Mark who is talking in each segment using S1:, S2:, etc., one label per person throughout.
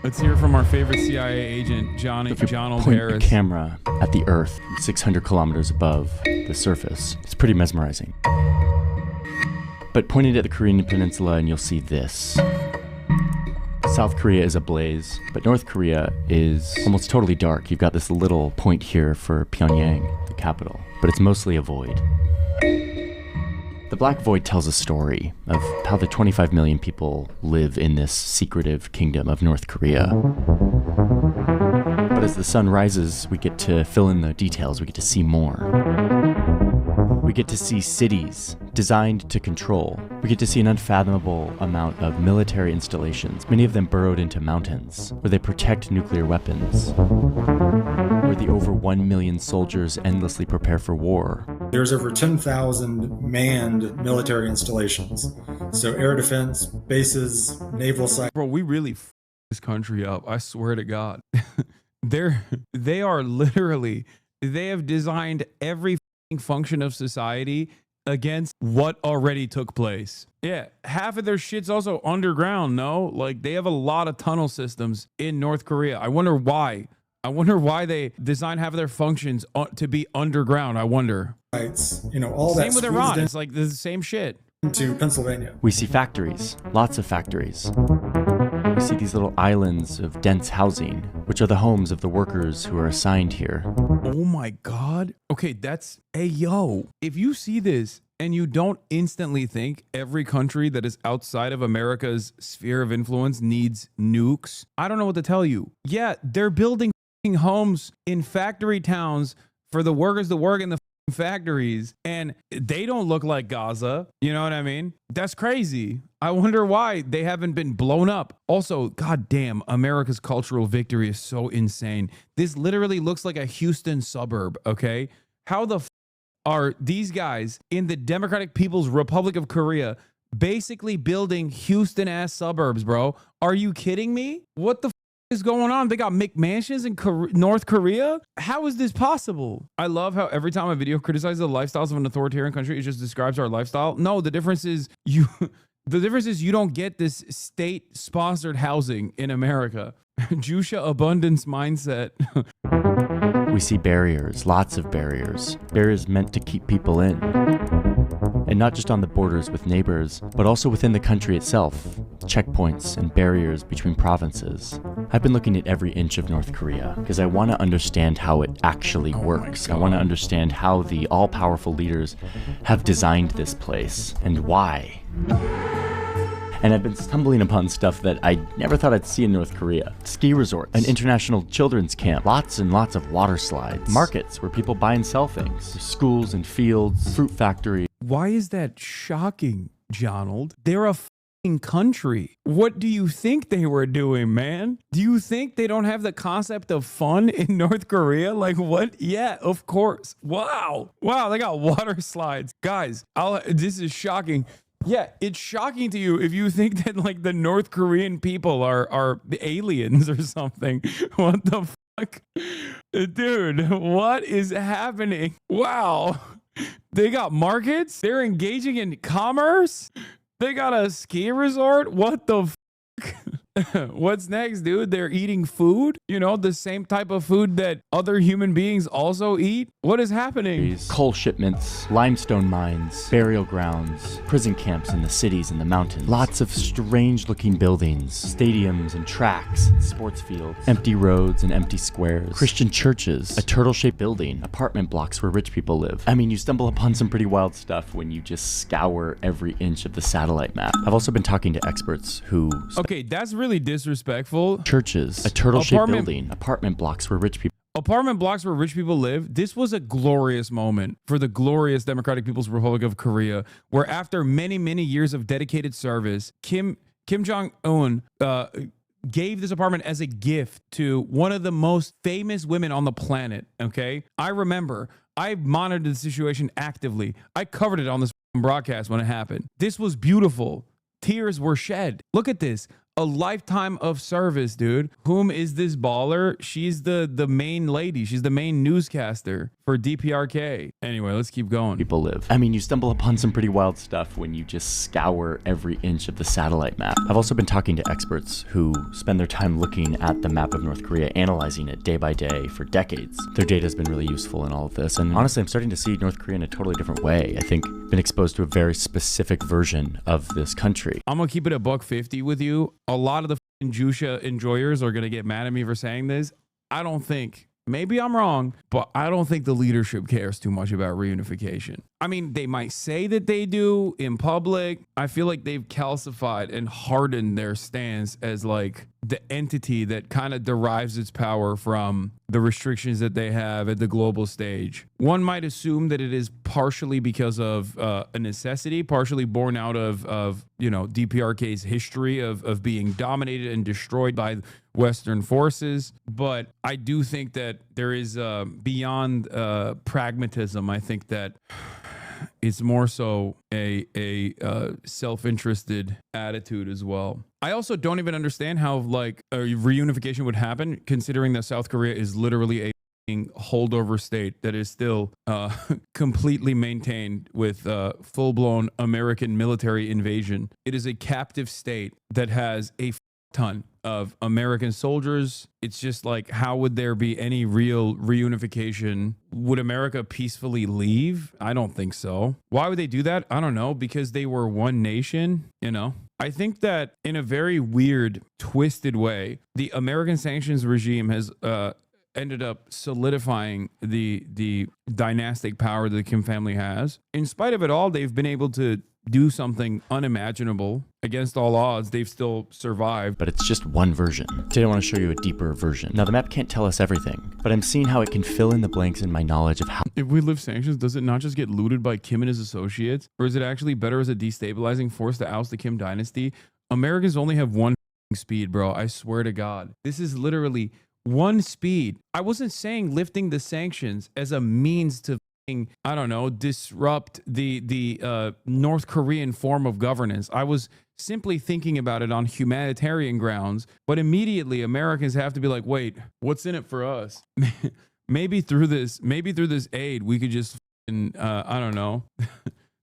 S1: Let's hear from our favorite CIA agent, John Old
S2: Point
S1: Harris.
S2: a camera at the Earth 600 kilometers above the surface. It's pretty mesmerizing. But point it at the Korean Peninsula and you'll see this. South Korea is ablaze, but North Korea is almost totally dark. You've got this little point here for Pyongyang, the capital, but it's mostly a void. The Black Void tells a story of how the 25 million people live in this secretive kingdom of North Korea. But as the sun rises, we get to fill in the details, we get to see more. We get to see cities designed to control. We get to see an unfathomable amount of military installations, many of them burrowed into mountains, where they protect nuclear weapons, where the over 1 million soldiers endlessly prepare for war.
S3: There's over 10,000 manned military installations. So air defense, bases, naval sites.
S1: Bro, we really this country up. I swear to God. They are literally, they have designed every function of society against what already took place. Yeah, half of their shit's also underground, no? Like, they have a lot of tunnel systems in North Korea. I wonder why. I wonder why they design half of their functions to be underground. I wonder.
S3: All that.
S1: Same with Iran. It's like the same shit.
S3: To Pennsylvania.
S2: We see factories, lots of factories. We see these little islands of dense housing, which are the homes of the workers who are assigned here.
S1: Oh my God. Okay, hey, yo, if you see this and you don't instantly think every country that is outside of America's sphere of influence needs nukes, I don't know what to tell you. Yeah, they're building homes in factory towns for the workers that work in the factories, and they don't look like Gaza. You know what I mean? That's crazy. I wonder why they haven't been blown up. Also, goddamn, America's cultural victory is so insane. This literally looks like a Houston suburb, okay? How the are these guys in the Democratic People's Republic of Korea basically building Houston-ass suburbs, bro? Are you kidding me? What the is going on? They got McMansions in North Korea? How is this possible? I love how every time a video criticizes the lifestyles of an authoritarian country, it just describes our lifestyle. No, the difference is you don't get this state-sponsored housing in America. Jusha abundance mindset.
S2: We see barriers, lots of barriers. Barriers meant to keep people in. And not just on the borders with neighbors, but also within the country itself. Checkpoints and barriers between provinces. I've been looking at every inch of North Korea because I want to understand how it actually works. I want to understand how the all-powerful leaders have designed this place and why. And I've been stumbling upon stuff that I never thought I'd see in North Korea. Ski resorts, an international children's camp, lots and lots of water slides, markets where people buy and sell things, schools and fields, fruit factories.
S1: Why is that shocking, Jonald? They're a fucking country. What do you think they were doing, man? Do you think they don't have the concept of fun in North Korea? Like, what? Yeah, of course. Wow. Wow, they got water slides. Guys, this is shocking. Yeah, it's shocking to you if you think that like the North Korean people are aliens or something. What the fuck? Dude, what is happening? Wow. They got markets? They're engaging in commerce? They got a ski resort? What the fuck? What's next, dude? They're eating food? You know, the same type of food that other human beings also eat? What is happening?
S2: Coal shipments, limestone mines, burial grounds, prison camps in the cities and the mountains. Lots of strange-looking buildings, stadiums and tracks, and sports fields, empty roads and empty squares, Christian churches, a turtle-shaped building, apartment blocks where rich people live. I mean, you stumble upon some pretty wild stuff when you just scour every inch of the satellite map. I've also been talking to experts who...
S1: Okay, that's really disrespectful.
S2: Churches, a turtle-shaped building, apartment blocks where rich people
S1: live. This was a glorious moment for the glorious Democratic People's Republic of Korea, where after many, many years of dedicated service, Kim Jong-un gave this apartment as a gift to one of the most famous women on the planet, okay? I remember, I monitored the situation actively. I covered it on this broadcast when it happened. This was beautiful. Tears were shed. Look at this. a lifetime of service, dude. Whom is this baller? She's the main lady. She's the main newscaster for DPRK. Anyway, let's keep going.
S2: People live. I mean, you stumble upon some pretty wild stuff when you just scour every inch of the satellite map. I've also been talking to experts who spend their time looking at the map of North Korea, analyzing it day by day for decades. Their data has been really useful in all of this. And honestly, I'm starting to see North Korea in a totally different way. I think I've been exposed to a very specific version of this country.
S1: I'm gonna keep it a $1.50 with you. A lot of the Jusha enjoyers are gonna get mad at me for saying this. I don't think, maybe I'm wrong, but I don't think the leadership cares too much about reunification. I mean, they might say that they do in public. I feel like they've calcified and hardened their stance as like the entity that kind of derives its power from the restrictions that they have at the global stage. One might assume that it is partially because of a necessity, partially born out of DPRK's history of being dominated and destroyed by Western forces. But I do think that there is beyond pragmatism. I think that it's more so a self-interested attitude as well. I also don't even understand how like a reunification would happen, considering that South Korea is literally a holdover state that is still completely maintained with full-blown American military invasion. It is a captive state that has a ton of American soldiers. It's just like, how would there be any real reunification? Would America peacefully leave? I don't think so. Why would they do that? I don't know. Because they were one nation, you know? I think that in a very weird, twisted way, the American sanctions regime has ended up solidifying the dynastic power that the Kim family has. In spite of it all, they've been able to do something unimaginable. Against all odds, they've still survived.
S2: But it's just one version. Today I want to show you a deeper version. Now the map can't tell us everything, but I'm seeing how it can fill in the blanks in my knowledge of how.
S1: If we lift sanctions, does it not just get looted by Kim and his associates? Or is it actually better as a destabilizing force to oust the Kim dynasty? Americans only have one speed, bro. I swear to God. This is literally one speed. I wasn't saying lifting the sanctions as a means to, I don't know, disrupt the North Korean form of governance. I was simply thinking about it on humanitarian grounds, but immediately Americans have to be like, wait, what's in it for us? maybe through this aid, we could just, I don't know,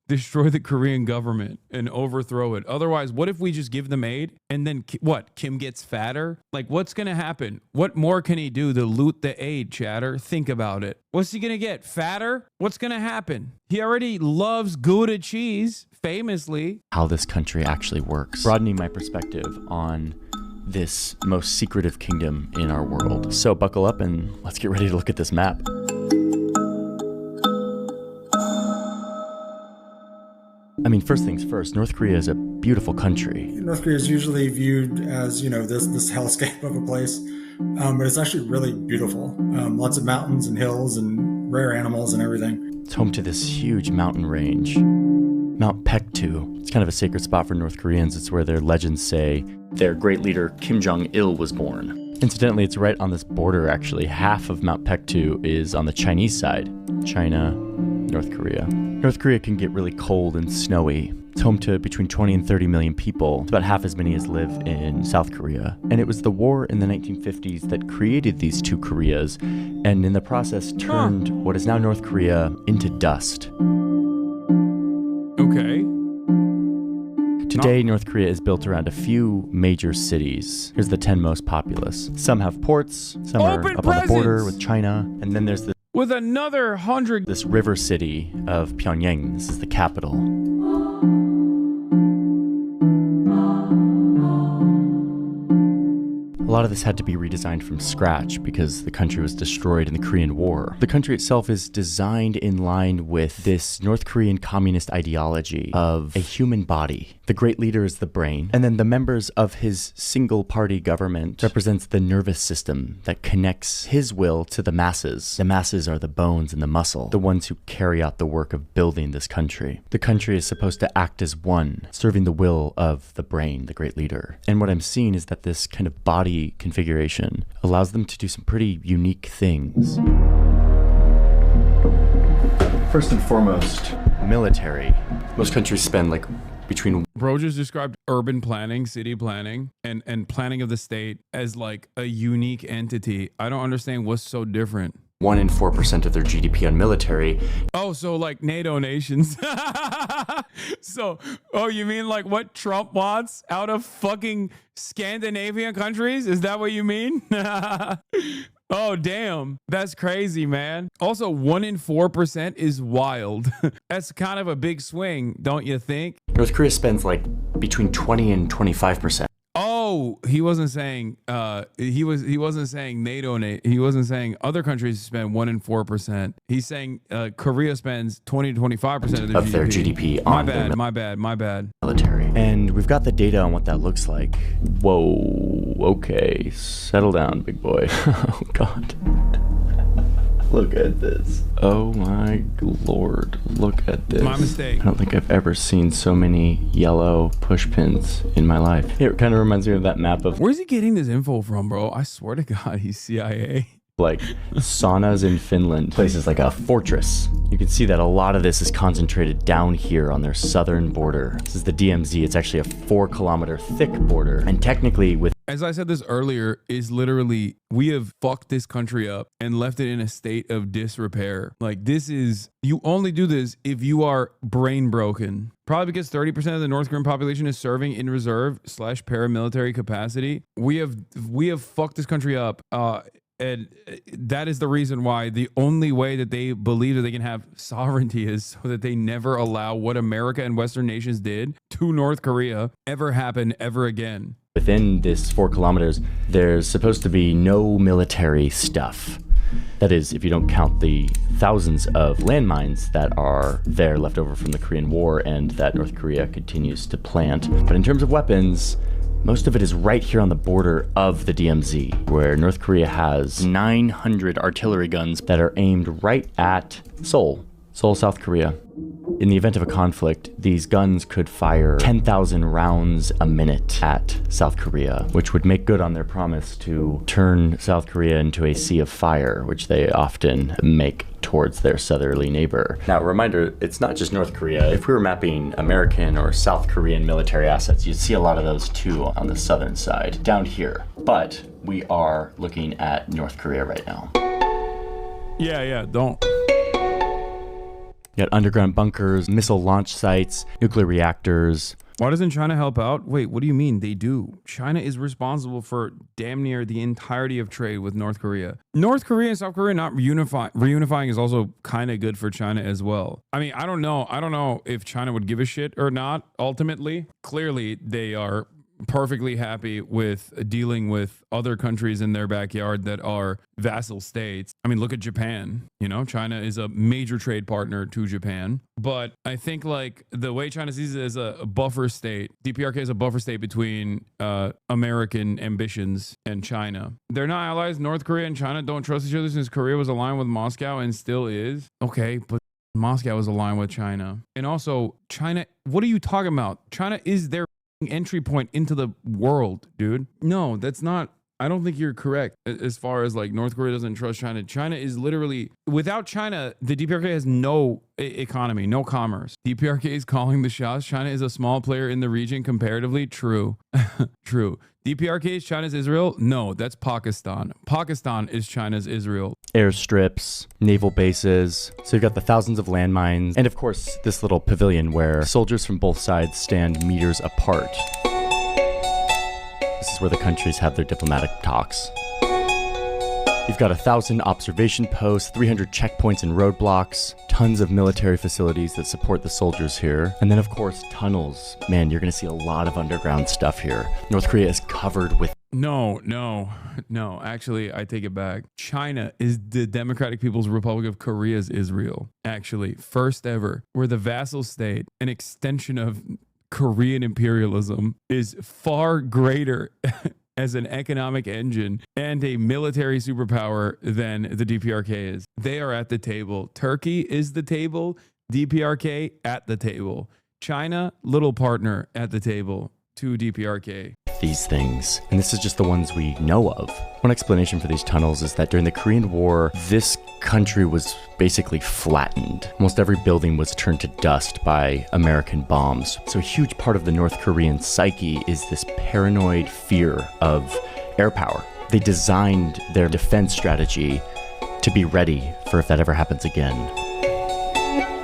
S1: destroy the Korean government and overthrow it. Otherwise, what if we just give them aid and then what? Kim gets fatter? Like, what's going to happen? What more can he do to loot the aid, chatter? Think about it. What's he going to get? Fatter? What's going to happen? He already loves Gouda cheese, famously.
S2: How this country actually works. Broadening my perspective on this most secretive kingdom in our world. So buckle up and let's get ready to look at this map. I mean, first things first, North Korea is a beautiful country.
S3: North Korea is usually viewed as, this hellscape of a place, but it's actually really beautiful. Lots of mountains and hills and rare animals and everything.
S2: It's home to this huge mountain range, Mount Paektu. It's kind of a sacred spot for North Koreans. It's where their legends say their great leader Kim Jong-il was born. Incidentally, it's right on this border, actually. Half of Mount Paektu is on the Chinese side. China, North Korea. North Korea can get really cold and snowy. It's home to between 20 and 30 million people. It's about half as many as live in South Korea. And it was the war in the 1950s that created these two Koreas, and in the process turned what is now North Korea into dust.
S1: Okay.
S2: Today, North Korea is built around a few major cities. Here's the 10 most populous. Some have ports, some are up on the border with China, and then there's
S1: with another 100.
S2: This river city of Pyongyang. This is the capital. A lot of this had to be redesigned from scratch because the country was destroyed in the Korean War. The country itself is designed in line with this North Korean communist ideology of a human body. The great leader is the brain, and then the members of his single-party government represents the nervous system that connects his will to the masses. The masses are the bones and the muscle, the ones who carry out the work of building this country. The country is supposed to act as one, serving the will of the brain, the great leader. And what I'm seeing is that this kind of body configuration allows them to do some pretty unique things. First and foremost, military. Most countries spend like between
S1: Bro just described urban planning, city planning, and planning of the state as like a unique entity. I don't understand what's so different.
S2: 1 in 4% of their GDP on military.
S1: Oh, so like NATO nations. So, oh, you mean like what Trump wants out of fucking Scandinavian countries? Is that what you mean? Oh, damn. That's crazy, man. Also, 1 in 4% is wild. That's kind of a big swing, don't you think?
S2: North Korea spends like between 20 and 25%.
S1: Oh, he wasn't saying he wasn't saying NATO. He wasn't saying other countries spend 1 in 4%. He's saying Korea spends 20 to 25% of their GDP
S2: on
S1: my bad.
S2: Military. And we've got the data on what that looks like. Whoa. Okay. Settle down, big boy. Oh God. Look at this. Oh my Lord. Look at this.
S1: My mistake.
S2: I don't think I've ever seen so many yellow push pins in my life. It kind of reminds me of that map of
S1: Where's he getting this info from, bro? I swear to God, he's CIA.
S2: like saunas in Finland. Places like a fortress. You can see that a lot of this is concentrated down here on their southern border. This is the DMZ. It's actually a 4-kilometer thick border. And technically with
S1: As I said this earlier, is literally we have fucked this country up and left it in a state of disrepair. Like this is, you only do this if you are brain broken. Probably because 30% of the North Korean population is serving in reserve / paramilitary capacity. We have fucked this country up. And that is the reason why the only way that they believe that they can have sovereignty is so that they never allow what America and Western nations did to North Korea ever happen ever again.
S2: within this 4 kilometers, there's supposed to be no military stuff. That is, if you don't count the thousands of landmines that are there left over from the Korean War and that North Korea continues to plant. But in terms of weapons, most of it is right here on the border of the DMZ, where North Korea has 900 artillery guns that are aimed right at Seoul, South Korea. In the event of a conflict, these guns could fire 10,000 rounds a minute at South Korea, which would make good on their promise to turn South Korea into a sea of fire, which they often make towards their southerly neighbor. Now, reminder, it's not just North Korea. If we were mapping American or South Korean military assets, you'd see a lot of those too on the southern side, down here. But we are looking at North Korea right now.
S1: Yeah, don't.
S2: You got underground bunkers, missile launch sites, nuclear reactors.
S1: Why doesn't China help out? Wait, what do you mean? They do. China is responsible for damn near the entirety of trade with North Korea. North Korea and South Korea not reunifying is also kind of good for China as well. I mean, I don't know if China would give a shit or not, ultimately. Clearly, they are perfectly happy with dealing with other countries in their backyard that are vassal states. I mean, look at Japan. You know, China is a major trade partner to Japan. But I think like the way China sees it as a buffer state, DPRK is a buffer state between American ambitions and China. They're not allies. North Korea and China don't trust each other since Korea was aligned with Moscow and still is. Okay, but Moscow is aligned with China. And also China, what are you talking about? China is their entry point into the world, dude. No, that's not. I don't think you're correct as far as like North Korea doesn't trust China. China is literally, without China, the DPRK has no economy, no commerce. DPRK is calling the shots. China is a small player in the region comparatively. True. True. DPRK is China's Israel? No, that's Pakistan. Pakistan is China's Israel.
S2: Airstrips, naval bases. So you've got the thousands of landmines. And of course, this little pavilion where soldiers from both sides stand meters apart. This is where the countries have their diplomatic talks. You've got 1,000 observation posts, 300 checkpoints and roadblocks, tons of military facilities that support the soldiers here. And then, of course, tunnels. Man, you're going to see a lot of underground stuff here. North Korea is covered with...
S1: No. Actually, I take it back. China is the Democratic People's Republic of Korea's Israel. Actually, first ever. We're the vassal state, an extension of Korean imperialism, is far greater as an economic engine and a military superpower than the DPRK is. They are at the table. Turkey is the table. DPRK at the table. China, little partner at the table. to DPRK.
S2: These things, and this is just the ones we know of. One explanation for these tunnels is that during the Korean War, this country was basically flattened. Almost every building was turned to dust by American bombs. So a huge part of the North Korean psyche is this paranoid fear of air power. They designed their defense strategy to be ready for if that ever happens again.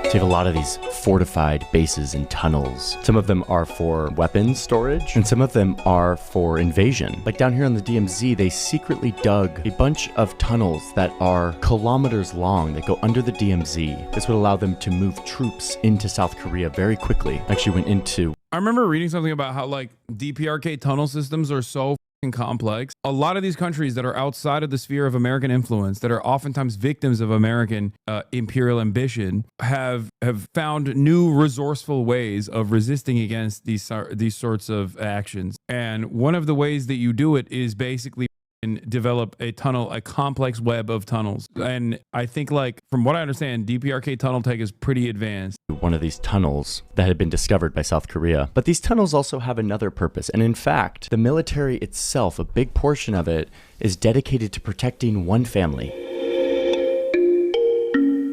S2: So you have a lot of these fortified bases and tunnels. Some of them are for weapons storage, and some of them are for invasion. Like down here on the DMZ, they secretly dug a bunch of tunnels that are kilometers long that go under the DMZ. This would allow them to move troops into South Korea very quickly. Actually went into...
S1: I remember reading something about how like DPRK tunnel systems are so complex. A lot of these countries that are outside of the sphere of American influence, that are oftentimes victims of American imperial ambition, have found new resourceful ways of resisting against these sorts of actions. And one of the ways that you do it is basically develop a complex web of tunnels. And I think, like, from what I understand, DPRK tunnel tech is pretty advanced.
S2: One of these tunnels that had been discovered by South Korea. But these tunnels also have another purpose. And in fact, the military itself, a big portion of it, is dedicated to protecting one family.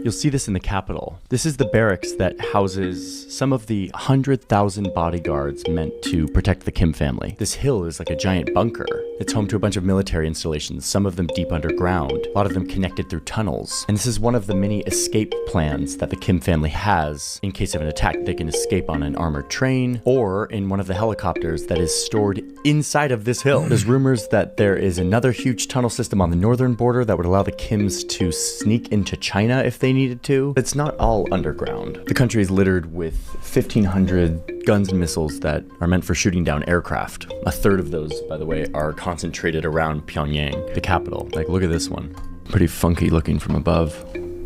S2: You'll see this in the capital. This is the barracks that houses some of the 100,000 bodyguards meant to protect the Kim family. This hill is like a giant bunker. It's home to a bunch of military installations, some of them deep underground, a lot of them connected through tunnels. And this is one of the many escape plans that the Kim family has in case of an attack. They can escape on an armored train or in one of the helicopters that is stored inside of this hill. There's rumors that there is another huge tunnel system on the northern border that would allow the Kims to sneak into China if they needed to. It's not all underground. The country is littered with 1,500 guns and missiles that are meant for shooting down aircraft. A third of those, by the way, are concentrated around Pyongyang, the capital. Like, look at this one. Pretty funky looking from above.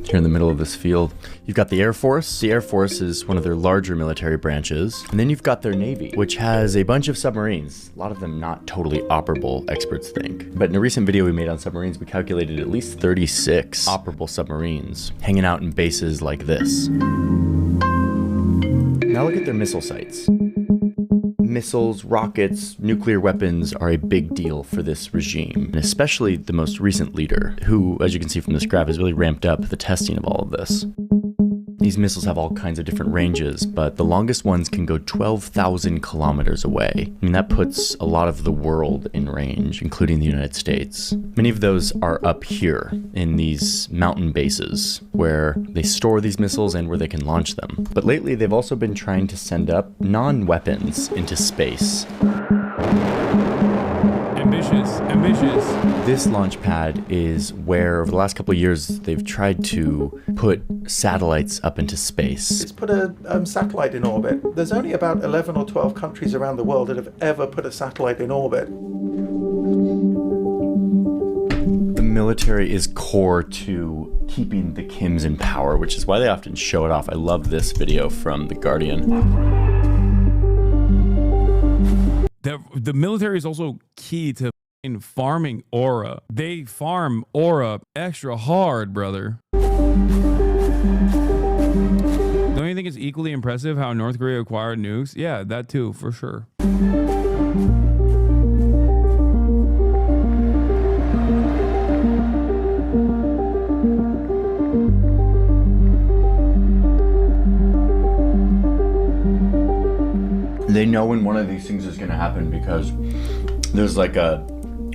S2: Here in the middle of this field, you've got the Air Force. The Air Force is one of their larger military branches. And then you've got their Navy, which has a bunch of submarines. A lot of them not totally operable, experts think. But in a recent video we made on submarines, we calculated at least 36 operable submarines hanging out in bases like this. Now look at their missile sites. Missiles, rockets, nuclear weapons are a big deal for this regime, and especially the most recent leader, who, as you can see from this graph, has really ramped up the testing of all of this. These missiles have all kinds of different ranges, but the longest ones can go 12,000 kilometers away. I mean, that puts a lot of the world in range, including the United States. Many of those are up here in these mountain bases where they store these missiles and where they can launch them. But lately, they've also been trying to send up non-weapons into space. Ambitious. This launch pad is where, over the last couple of years, they've tried to put satellites up into space.
S4: It's put a satellite in orbit. There's only about 11 or 12 countries around the world that have ever put a satellite in orbit.
S2: The military is core to keeping the Kims in power, which is why they often show it off. I love this video from The Guardian.
S1: The military is also key to in farming aura. They farm aura extra hard, brother. Don't you think it's equally impressive how North Korea acquired nukes? Yeah, that too, for sure.
S2: They know when one of these things is going to happen because there's like a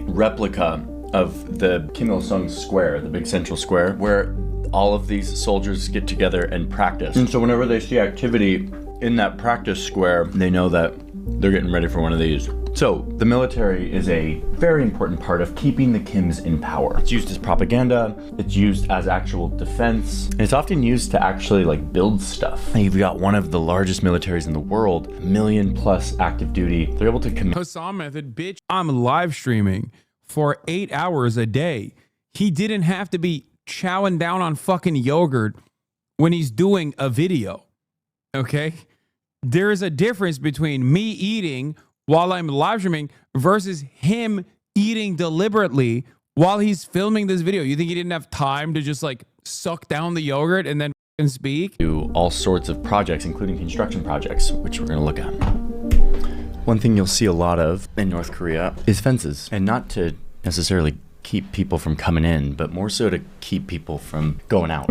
S2: replica of the Kim Il-sung Square, the big central square, where all of these soldiers get together and practice. And so whenever they see activity in that practice square, they know that they're getting ready for one of these. So the military is a very important part of keeping the Kims in power. It's used as propaganda, it's used as actual defense, and it's often used to actually like build stuff. And you've got one of the largest militaries in the world, 1 million plus active duty. They're able to
S1: Hassan method, bitch. I'm live streaming for 8 hours a day. He didn't have to be chowing down on fucking yogurt when he's doing a video. Okay? There is a difference between me eating while I'm live streaming versus him eating deliberately while he's filming this video. You think he didn't have time to just like suck down the yogurt and then speak?
S2: Do all sorts of projects, including construction projects, which we're going to look at. One thing you'll see a lot of in North Korea is fences, and not to necessarily keep people from coming in, but more so to keep people from going out.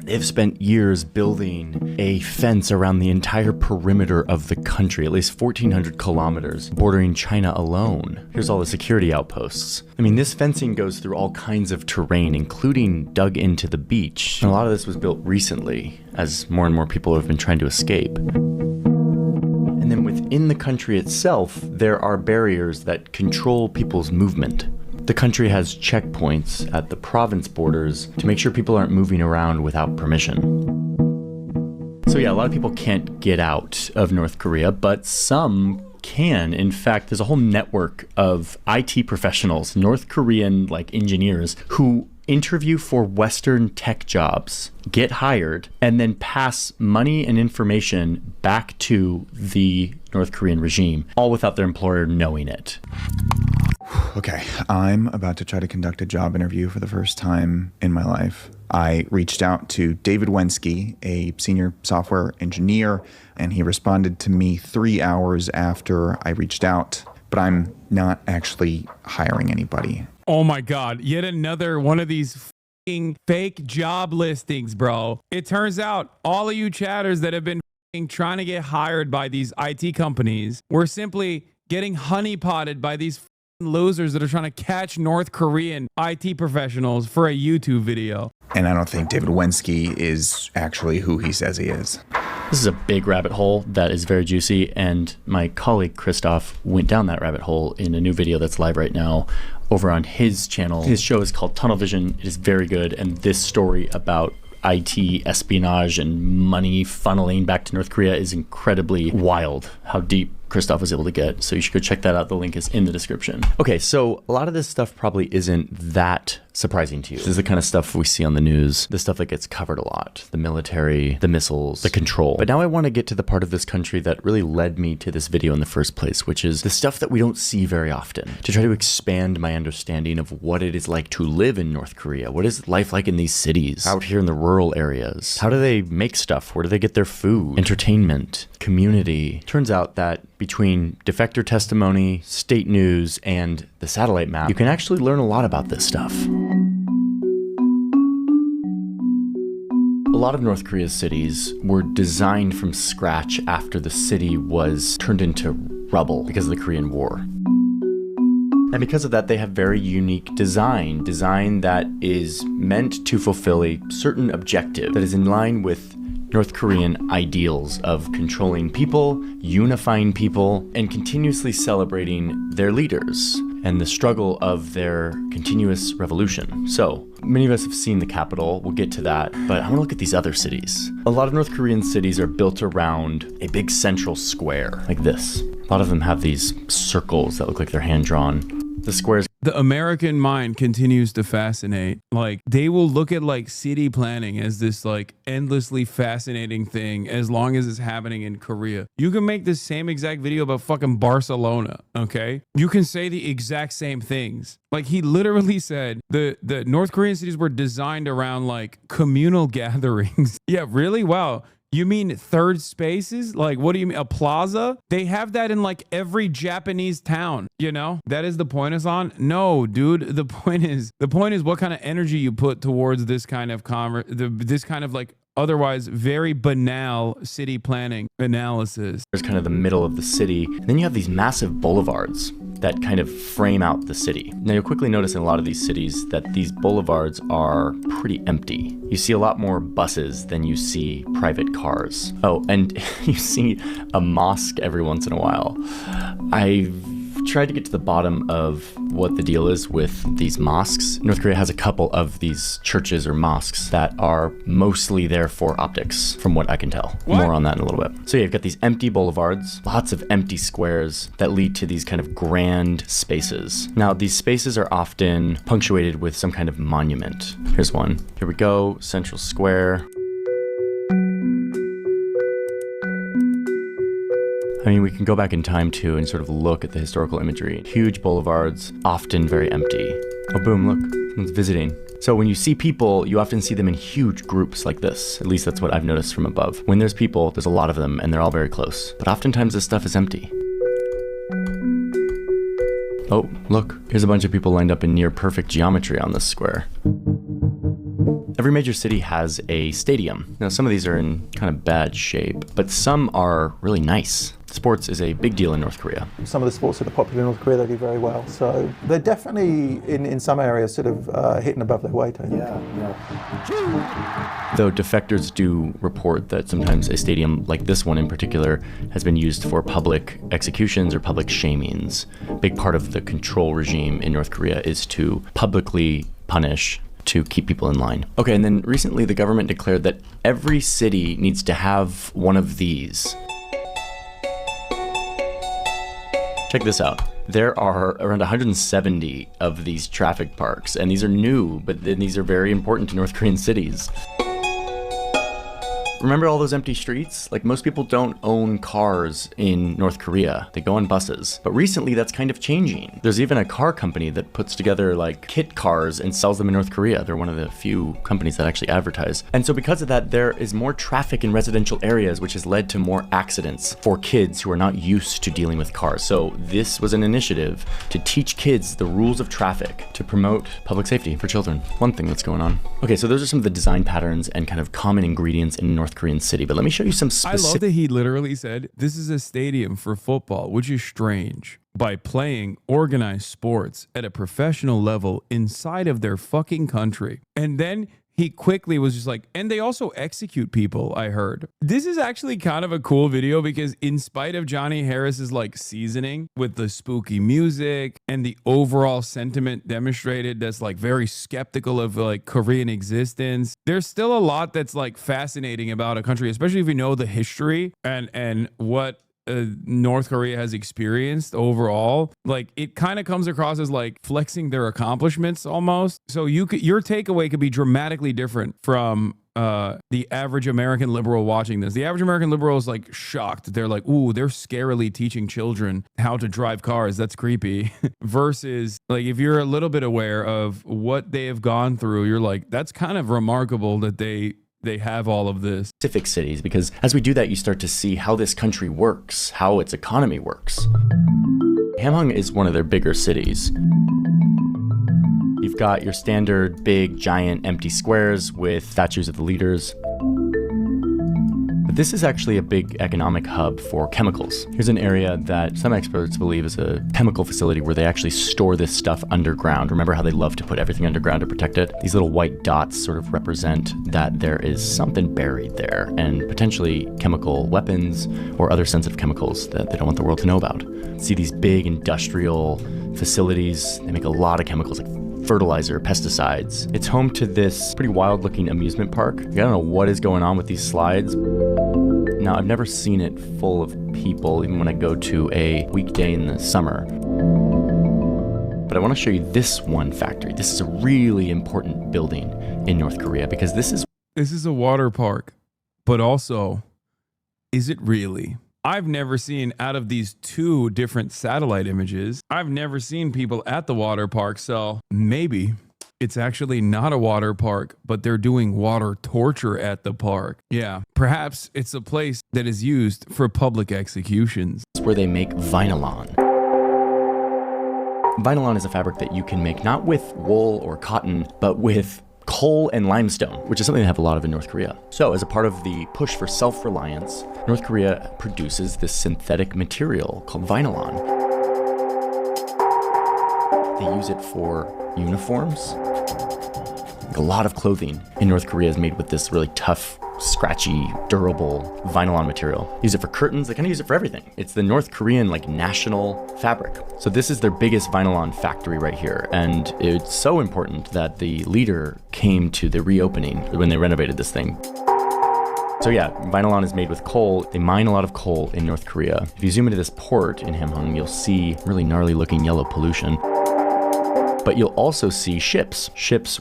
S2: They've spent years building a fence around the entire perimeter of the country, at least 1,400 kilometers, bordering China alone. Here's all the security outposts. I mean, this fencing goes through all kinds of terrain, including dug into the beach. And a lot of this was built recently, as more and more people have been trying to escape. And then within the country itself, there are barriers that control people's movement. The country has checkpoints at the province borders to make sure people aren't moving around without permission. So yeah, a lot of people can't get out of North Korea, but some can. In fact, there's a whole network of IT professionals, North Korean engineers, who interview for Western tech jobs, get hired, and then pass money and information back to the North Korean regime, all without their employer knowing it.
S5: Okay, I'm about to try to conduct a job interview for the first time in my life. I reached out to David Wensky, a senior software engineer, and he responded to me 3 hours after I reached out, but I'm not actually hiring anybody.
S1: Oh my God, yet another one of these f***ing fake job listings, bro. It turns out all of you chatters that have been f***ing trying to get hired by these IT companies were simply getting honeypotted by these f***ing losers that are trying to catch North Korean IT professionals for a YouTube video.
S5: And I don't think David Wensky is actually who he says he is.
S2: This is a big rabbit hole that is very juicy, and my colleague Christoph went down that rabbit hole in a new video that's live right now over on his channel. His show is called Tunnel Vision. It is very good, and this story about IT espionage and money funneling back to North Korea is incredibly wild, how deep Christoph was able to get. So you should go check that out. The link is in the description. Okay, so a lot of this stuff probably isn't that surprising to you. This is the kind of stuff we see on the news, the stuff that gets covered a lot, the military, the missiles, the control. But now I want to get to the part of this country that really led me to this video in the first place, which is the stuff that we don't see very often, to try to expand my understanding of what it is like to live in North Korea. What is life like in these cities, out here in the rural areas? How do they make stuff? Where do they get their food? Entertainment, community. Turns out that between defector testimony, state news, and the satellite map, you can actually learn a lot about this stuff. A lot of North Korea's cities were designed from scratch after the city was turned into rubble because of the Korean War. And because of that, they have very unique design that is meant to fulfill a certain objective that is in line with North Korean ideals of controlling people, unifying people, and continuously celebrating their leaders and the struggle of their continuous revolution. So, many of us have seen the capital, we'll get to that, but I want to look at these other cities. A lot of North Korean cities are built around a big central square, like this. A lot of them have these circles that look like they're hand-drawn. The squares.
S1: The American mind continues to fascinate. They will look at city planning as this endlessly fascinating thing as long as it's happening in Korea. You can make the same exact video about fucking Barcelona, okay? You can say the exact same things. He literally said the North Korean cities were designed around communal gatherings. Yeah, really? Wow. You mean third spaces? What do you mean? A plaza? They have that in every Japanese town, you know? That is the point is on? No, dude. The point is what kind of energy you put towards this kind of otherwise very banal city planning analysis.
S2: There's kind of the middle of the city. And then you have these massive boulevards that kind of frame out the city. Now you'll quickly notice in a lot of these cities that these boulevards are pretty empty. You see a lot more buses than you see private cars. Oh, and you see a mosque every once in a while. I've tried to get to the bottom of what the deal is with these mosques. North Korea has a couple of these churches or mosques that are mostly there for optics, from what I can tell.
S1: What?
S2: More on that in a little bit. So yeah, you've got these empty boulevards, lots of empty squares that lead to these kind of grand spaces. Now, these spaces are often punctuated with some kind of monument. Here's one. Here we go, Central Square. I mean, we can go back in time too and sort of look at the historical imagery. Huge boulevards, often very empty. Oh, boom, look, someone's visiting. So when you see people, you often see them in huge groups like this. At least that's what I've noticed from above. When there's people, there's a lot of them, and they're all very close. But oftentimes this stuff is empty. Oh, look, here's a bunch of people lined up in near perfect geometry on this square. Every major city has a stadium. Now, some of these are in kind of bad shape, but some are really nice. Sports is a big deal in North Korea.
S4: Some of the sports that are popular in North Korea, they do very well. So they're definitely, in some areas, sort of hitting above their weight, I think.
S2: Though defectors do report that sometimes a stadium like this one in particular has been used for public executions or public shamings. A big part of the control regime in North Korea is to publicly punish to keep people in line. Okay, and then recently the government declared that every city needs to have one of these. Check this out. There are around 170 of these traffic parks, and these are new, but these are very important to North Korean cities. Remember all those empty streets? Like, most people don't own cars in North Korea. They go on buses. But recently that's kind of changing. There's even a car company that puts together like kit cars and sells them in North Korea. They're one of the few companies that actually advertise. And so because of that, there is more traffic in residential areas, which has led to more accidents for kids who are not used to dealing with cars. So this was an initiative to teach kids the rules of traffic to promote public safety for children. One thing that's going on. Okay, so those are some of the design patterns and kind of common ingredients in North Korean city, but let me show you some specific.
S1: I love that he literally said, this is a stadium for football, which is strange. By playing organized sports at a professional level inside of their fucking country. And then he quickly was just like, and they also execute people, I heard. This is actually kind of a cool video because in spite of Johnny Harris's like seasoning with the spooky music and the overall sentiment demonstrated that's like very skeptical of like Korean existence, there's still a lot that's like fascinating about a country, especially if you know the history and what North Korea has experienced overall. Like, it kind of comes across as like flexing their accomplishments almost. So your takeaway could be dramatically different from the average American liberal watching this. The average American liberal is like shocked. They're like, ooh, they're scarily teaching children how to drive cars. That's creepy. Versus like, if you're a little bit aware of what they have gone through, you're like, that's kind of remarkable that they have all of this.
S2: Specific cities, because as we do that, you start to see how this country works, how its economy works. Hamhung is one of their bigger cities. You've got your standard big, giant, empty squares with statues of the leaders. But this is actually a big economic hub for chemicals. Here's an area that some experts believe is a chemical facility where they actually store this stuff underground. Remember how they love to put everything underground to protect it? These little white dots sort of represent that there is something buried there, and potentially chemical weapons or other sensitive chemicals that they don't want the world to know about. See these big industrial facilities. They make a lot of chemicals like fertilizer, pesticides. It's home to this pretty wild-looking amusement park. I don't know what is going on with these slides. Now, I've never seen it full of people, even when I go to a weekday in the summer. But I want to show you this one factory. This is a really important building in North Korea because this is
S1: a water park, but also, is it really? I've never seen, out of these two different satellite images, I've never seen people at the water park. So maybe it's actually not a water park, but they're doing water torture at the park. Yeah, perhaps it's a place that is used for public executions.
S2: It's where they make vinylon. Vinylon is a fabric that you can make not with wool or cotton, but with coal and limestone, which is something they have a lot of in North Korea. So as a part of the push for self-reliance, North Korea produces this synthetic material called vinylon. They use it for uniforms. Like, a lot of clothing in North Korea is made with this really tough, scratchy, durable vinylon material. Use it for curtains. They kind of use it for everything. It's the North Korean like national fabric. So this is their biggest vinylon factory right here. And it's so important that the leader came to the reopening when they renovated this thing. So yeah, vinylon is made with coal. They mine a lot of coal in North Korea. If you zoom into this port in Hamhung, you'll see really gnarly looking yellow pollution. But you'll also see ships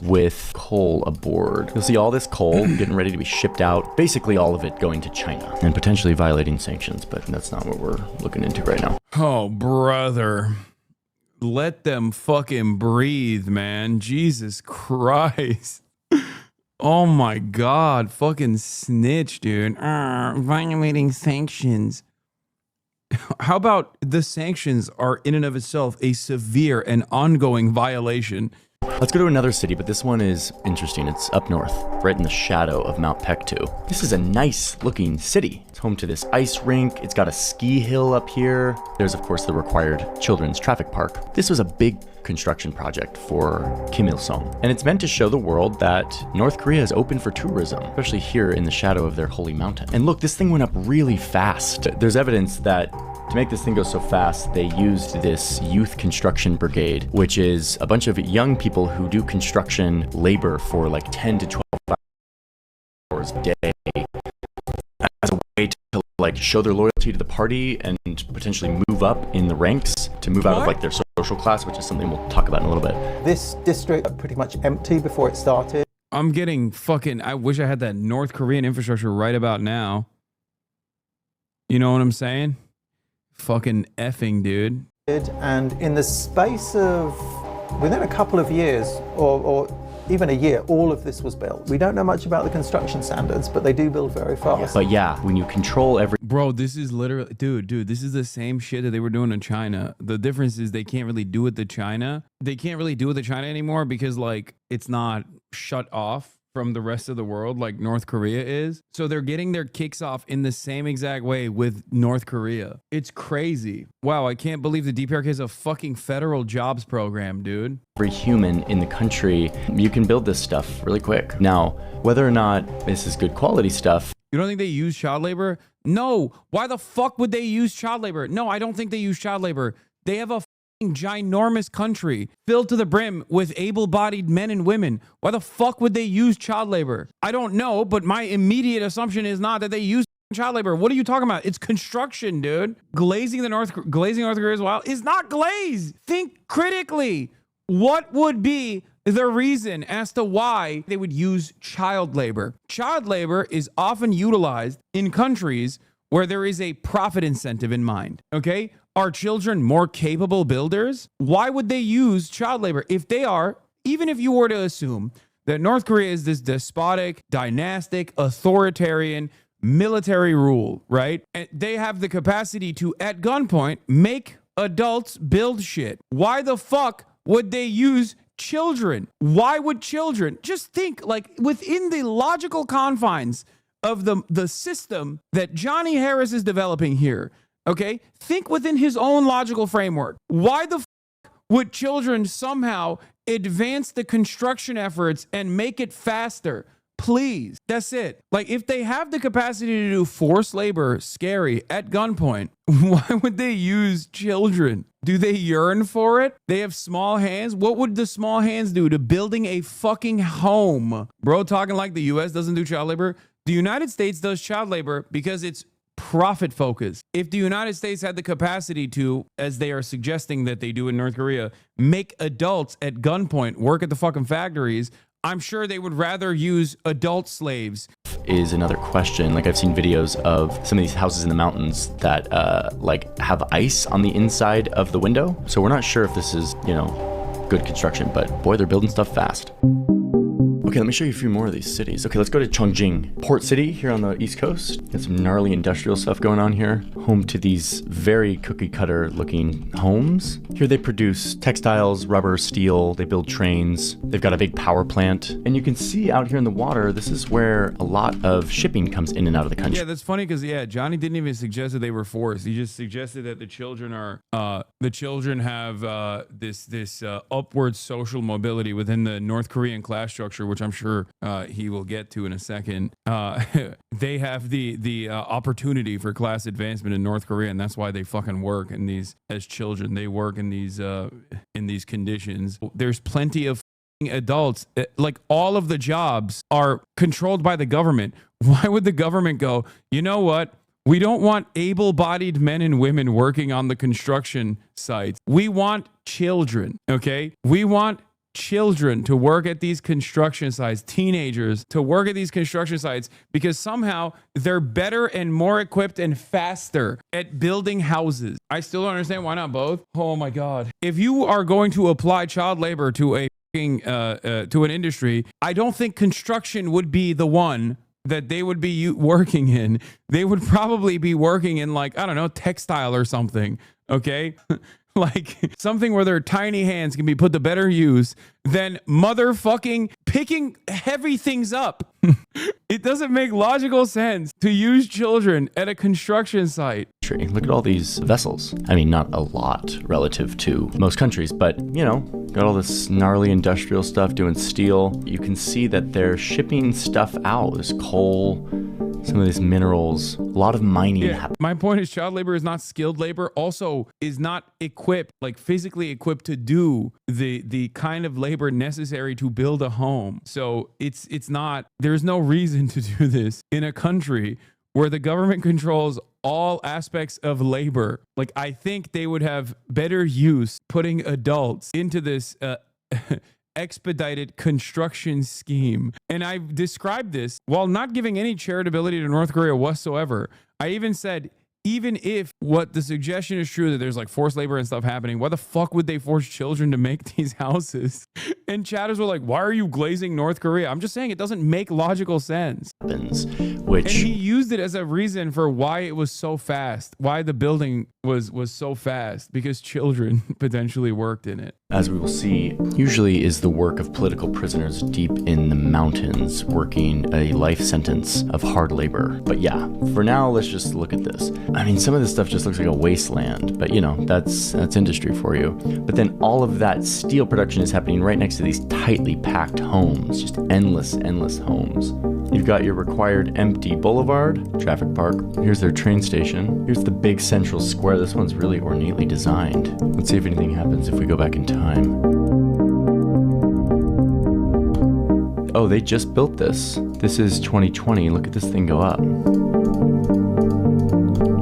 S2: with coal aboard. You'll see all this coal getting ready to be shipped out, basically all of it going to China and potentially violating sanctions, but that's not what we're looking into right now.
S1: Oh, brother. let them fucking breathe, man. Jesus Christ. Oh my God. Fucking snitch, dude. Violating sanctions. How about the sanctions are in and of itself a severe and ongoing violation?
S2: Let's go to another city, but this one is interesting. It's up north, right in the shadow of Mount Pektu. This is a nice looking city. It's home to this ice rink. It's got a ski hill up here. There's, of course, the required children's traffic park. This was a big construction project for Kim Il-sung, and it's meant to show the world that North Korea is open for tourism, especially here in the shadow of their holy mountain. And look, this thing went up really fast. There's evidence that to make this thing go so fast, they used this youth construction brigade, which is a bunch of young people who do construction labor for like 10 to 12 hours a day as a way to like show their loyalty to the party and potentially move up in the ranks to move out of like their social class, which is something we'll talk about in a little bit.
S4: This district was pretty much empty before it started.
S1: I'm getting fucking, I wish I had that North Korean infrastructure right about now. You know what I'm saying? Fucking effing, dude.
S4: And in the space of, within a couple of years, or even a year, all of this was built. We don't know much about the construction standards, but they do build very fast.
S2: But yeah, when you control every...
S1: Bro, this is literally, dude, this is the same shit that they were doing in China. The difference is they can't really do it to China. They can't really do it to China anymore because, like, it's not shut off from the rest of the world like North Korea is. So they're getting their kicks off in the same exact way with North Korea. It's crazy. Wow, I can't believe the DPRK is a fucking federal jobs program, dude.
S2: Every human in the country, you can build this stuff really quick. Now, whether or not this is good quality stuff...
S1: You don't think they use child labor? No. Why the fuck would they use child labor? No, I don't think they use child labor. They have a ginormous country filled to the brim with able-bodied men and women. Why the fuck would they use child labor? I don't know, but my immediate assumption is not that they use child labor. What are you talking about? It's construction, dude. Glazing North Korea as well is not glaze. Think critically. What would be the reason as to why they would use child labor? Child labor is often utilized in countries where there is a profit incentive in mind, okay? Are children more capable builders? Why would they use child labor? If they are, even if you were to assume that North Korea is this despotic, dynastic, authoritarian, military rule, right? And they have the capacity to, at gunpoint, make adults build shit. Why the fuck would they use children? Why would children? Just think, like, within the logical confines of the system that Johnny Harris is developing here, okay? Think within his own logical framework. Why the would children somehow advance the construction efforts and make it faster? Please. That's it. Like, if they have the capacity to do forced labor, scary, at gunpoint, why would they use children? Do they yearn for it? They have small hands? What would the small hands do to building a fucking home? Bro, talking like the US doesn't do child labor. The United States does child labor because it's profit focused. If the United States had the capacity to, as they are suggesting that they do in North Korea, make adults at gunpoint work at the fucking factories, I'm sure they would rather use adult slaves.
S2: Is another question. Like, I've seen videos of some of these houses in the mountains that like have ice on the inside of the window. So we're not sure if this is, you know, good construction, but boy, they're building stuff fast. Okay, let me show you a few more of these cities. Okay, let's go to Chongjing, port city here on the East Coast. Got some gnarly industrial stuff going on here. Home to these very cookie cutter looking homes. Here they produce textiles, rubber, steel. They build trains. They've got a big power plant. And you can see out here in the water, this is where a lot of shipping comes in and out of the country.
S1: Yeah, that's funny because, yeah, Johnny didn't even suggest that they were forced. He just suggested that the children have this upward social mobility within the North Korean class structure, which I'm sure he will get to in a second. They have the opportunity for class advancement in North Korea, and that's why they fucking work in these as children. They work in these conditions. There's plenty of adults. Like, all of the jobs are controlled by the government. Why would the government go, you know what? We don't want able-bodied men and women working on the construction sites. We want children, okay? We want children to work at these construction sites, teenagers to work at these construction sites, because somehow they're better and more equipped and faster at building houses. I still don't understand why not both. Oh my God. If you are going to apply child labor to a to an industry, I don't think construction would be the one that they would be working in. They would probably be working in, like, I don't know, textile or something. Okay. Like something where their tiny hands can be put to better use than motherfucking picking heavy things up. It doesn't make logical sense to use children at a construction site.
S2: Look at all these vessels. I mean, not a lot relative to most countries, but, you know, got all this gnarly industrial stuff doing steel. You can see that they're shipping stuff out. There's coal, some of these minerals, a lot of mining happening.
S1: My point is child labor is not skilled labor, also is not equipped, like physically equipped to do the kind of labor necessary to build a home. So it's not, there's no reason to do this in a country where the government controls all aspects of labor. Like, I think they would have better use putting adults into this expedited construction scheme. And I've described this while not giving any charitability to North Korea whatsoever. I even said, even if what the suggestion is true that there's like forced labor and stuff happening, why the fuck would they force children to make these houses? And chatters were like, why are you glazing North Korea? I'm just saying it doesn't make logical sense.
S2: Which,
S1: and he used it as a reason for why it was so fast, why the building was so fast, because children potentially worked in it.
S2: As we will see, usually is the work of political prisoners deep in the mountains working a life sentence of hard labor. But yeah, for now, let's just look at this. I mean, some of this stuff just looks like a wasteland, but you know, that's industry for you. But then all of that steel production is happening right next to these tightly packed homes, just endless homes. You've got your required empty boulevard, traffic park. Here's their train station. Here's the big central square. This one's really ornately designed. Let's see if anything happens if we go back in time. Oh, they just built this. This is 2020. Look at this thing go up.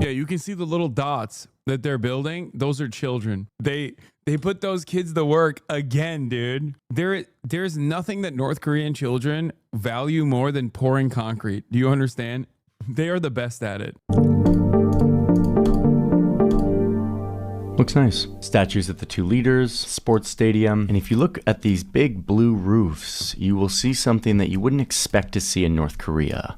S1: Yeah, you can see the little dots that they're building. Those are children. They put those kids to work again, dude. There's nothing that North Korean children value more than pouring concrete. Do you understand? They are the best at it.
S2: Looks nice. Statues of the two leaders, sports stadium. And if you look at these big blue roofs, you will see something that you wouldn't expect to see in North Korea.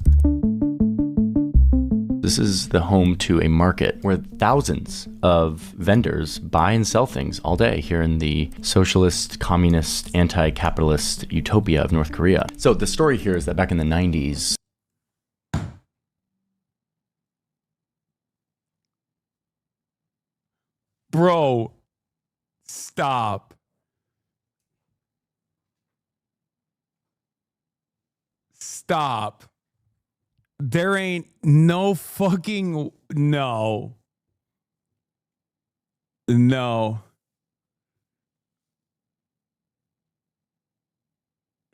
S2: This is the home to a market where thousands of vendors buy and sell things all day here in the socialist, communist, anti-capitalist utopia of North Korea. So the story here is that back in the 90s,
S1: Bro, stop. Stop. There ain't no fucking, no. No.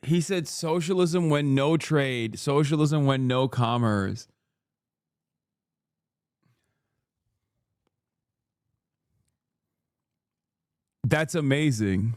S1: He said socialism when no trade, socialism when no commerce. That's amazing.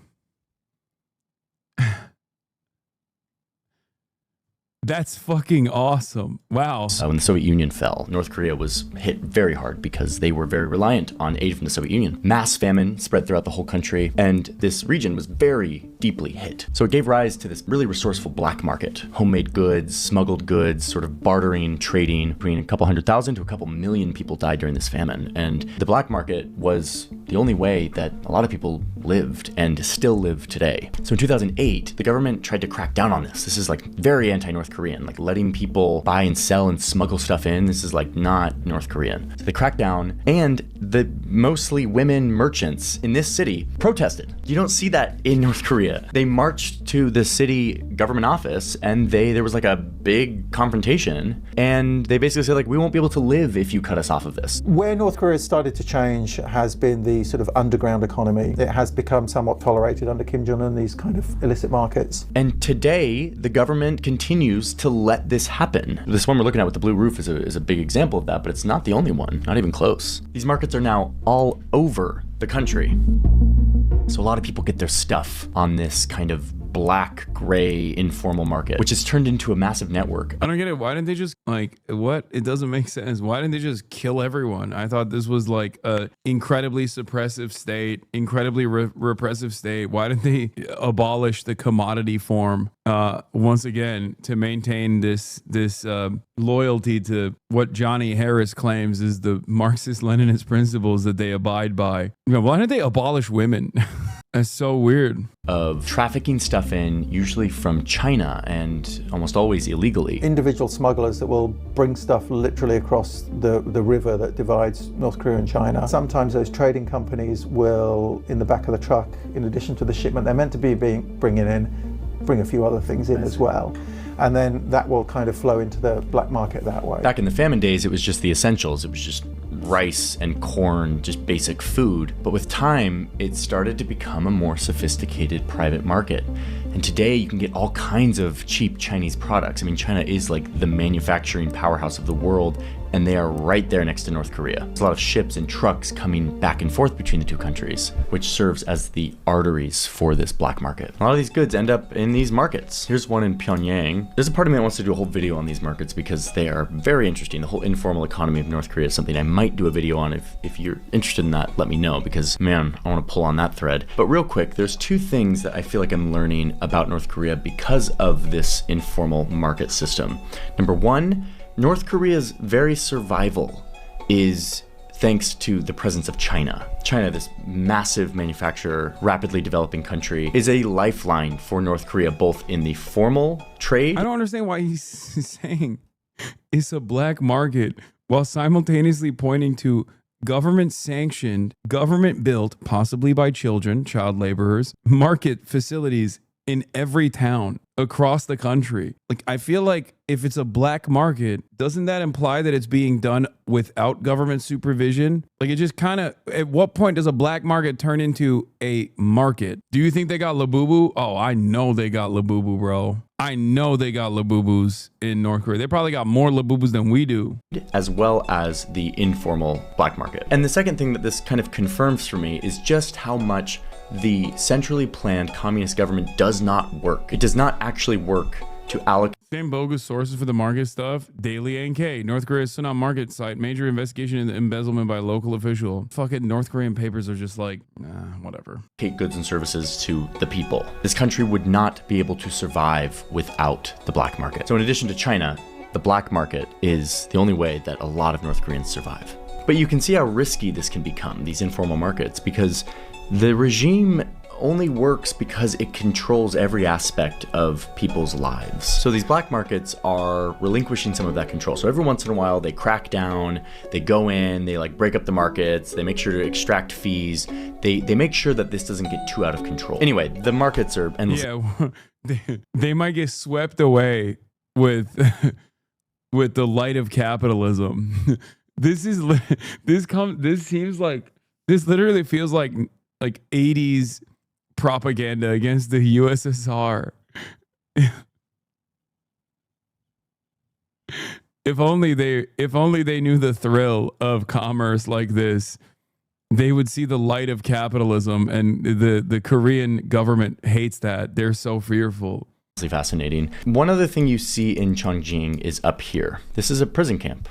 S1: That's fucking awesome. Wow.
S2: When the Soviet Union fell, North Korea was hit very hard because they were very reliant on aid from the Soviet Union. Mass famine spread throughout the whole country, and this region was very deeply hit. So it gave rise to this really resourceful black market. Homemade goods, smuggled goods, sort of bartering, trading. Between a couple 100,000 to a couple million people died during this famine. And the black market was the only way that a lot of people lived and still live today. So in 2008, the government tried to crack down on this. This is like very anti-North Korean, like letting people buy and sell and smuggle stuff in. This is like not North Korean. So they cracked down, and the mostly women merchants in this city protested. You don't see that in North Korea. They marched to the city government office, and there was like a big confrontation, and they basically said, like, we won't be able to live if you cut us off of this.
S4: Where North Korea started to change has been the sort of underground economy. It has become somewhat tolerated under Kim Jong-un, these kind of illicit markets.
S2: And today, the government continues to let this happen. This one we're looking at with the blue roof is a big example of that, but it's not the only one, not even close. These markets are now all over the country. So a lot of people get their stuff on this kind of black, gray, informal market, which has turned into a massive network.
S1: I don't get it. Why didn't they just what? It doesn't make sense. Why didn't they just kill everyone? I thought this was like a incredibly suppressive state, incredibly repressive state. Why didn't they abolish the commodity form once again to maintain this loyalty to what Johnny Harris claims is the Marxist-Leninist principles that they abide by? Why didn't they abolish women? That's so weird.
S2: Of trafficking stuff in, usually from China and almost always illegally.
S4: Individual smugglers that will bring stuff literally across the river that divides North Korea and China. Sometimes those trading companies will, in the back of the truck, in addition to the shipment they're meant to be bringing in, bring a few other things in as well. And then that will kind of flow into the black market that way.
S2: Back in the famine days, it was just the essentials. It was just rice and corn, just basic food. But with time, it started to become a more sophisticated private market. And today you can get all kinds of cheap Chinese products. I mean, China is like the manufacturing powerhouse of the world, and they are right there next to North Korea. There's a lot of ships and trucks coming back and forth between the two countries, which serves as the arteries for this black market. A lot of these goods end up in these markets. Here's one in Pyongyang. There's a part of me that wants to do a whole video on these markets because they are very interesting. The whole informal economy of North Korea is something I might do a video on. If you're interested in that, let me know, because man, I want to pull on that thread. But real quick, there's two things that I feel like I'm learning about North Korea because of this informal market system. Number one, North Korea's very survival is thanks to the presence of China. China, this massive manufacturer, rapidly developing country, is a lifeline for North Korea, both in the formal trade.
S1: I don't understand why he's saying it's a black market while simultaneously pointing to government-sanctioned, government-built, possibly by children, child laborers, market facilities in every town across the country. Like, I feel like if it's a black market, doesn't that imply that it's being done without government supervision? Like, it just kind of, at what point does a black market turn into a market? Do you think they got Labubu? Oh, I know they got Labubu, bro. I know they got Labubus in North Korea. They probably got more Labubus than we do.
S2: As well as the informal black market. And the second thing that this kind of confirms for me is just how much the centrally planned communist government does not work. It does not actually work to allocate.
S1: Same bogus sources for the market stuff. Daily NK. North Korea's Sunan market site. Major investigation into embezzlement by local official. Fucking North Korean papers are just like, whatever.
S2: Goods and services to the people. This country would not be able to survive without the black market. So in addition to China, the black market is the only way that a lot of North Koreans survive. But you can see how risky this can become, these informal markets, because the regime only works because it controls every aspect of people's lives. So these black markets are relinquishing some of that control. So every once in a while they crack down, they go in, they like break up the markets, they make sure to extract fees, they make sure that this doesn't get too out of control. Anyway, the markets are endless.
S1: Yeah, they might get swept away with with the light of capitalism. This literally feels like 80s propaganda against the USSR. If only they knew the thrill of commerce like this, they would see the light of capitalism, and the Korean government hates that. They're so fearful.
S2: Fascinating. One other thing you see in Chongjing is up here. This is a prison camp.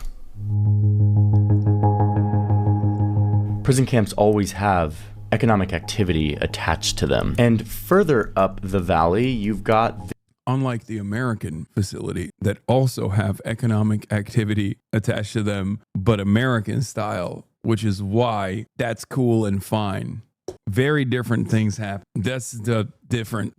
S2: Prison camps always have economic activity attached to them. And further up the valley, you've got...
S1: Unlike the American facility that also have economic activity attached to them, but American style, which is why that's cool and fine. Very different things happen. That's the different,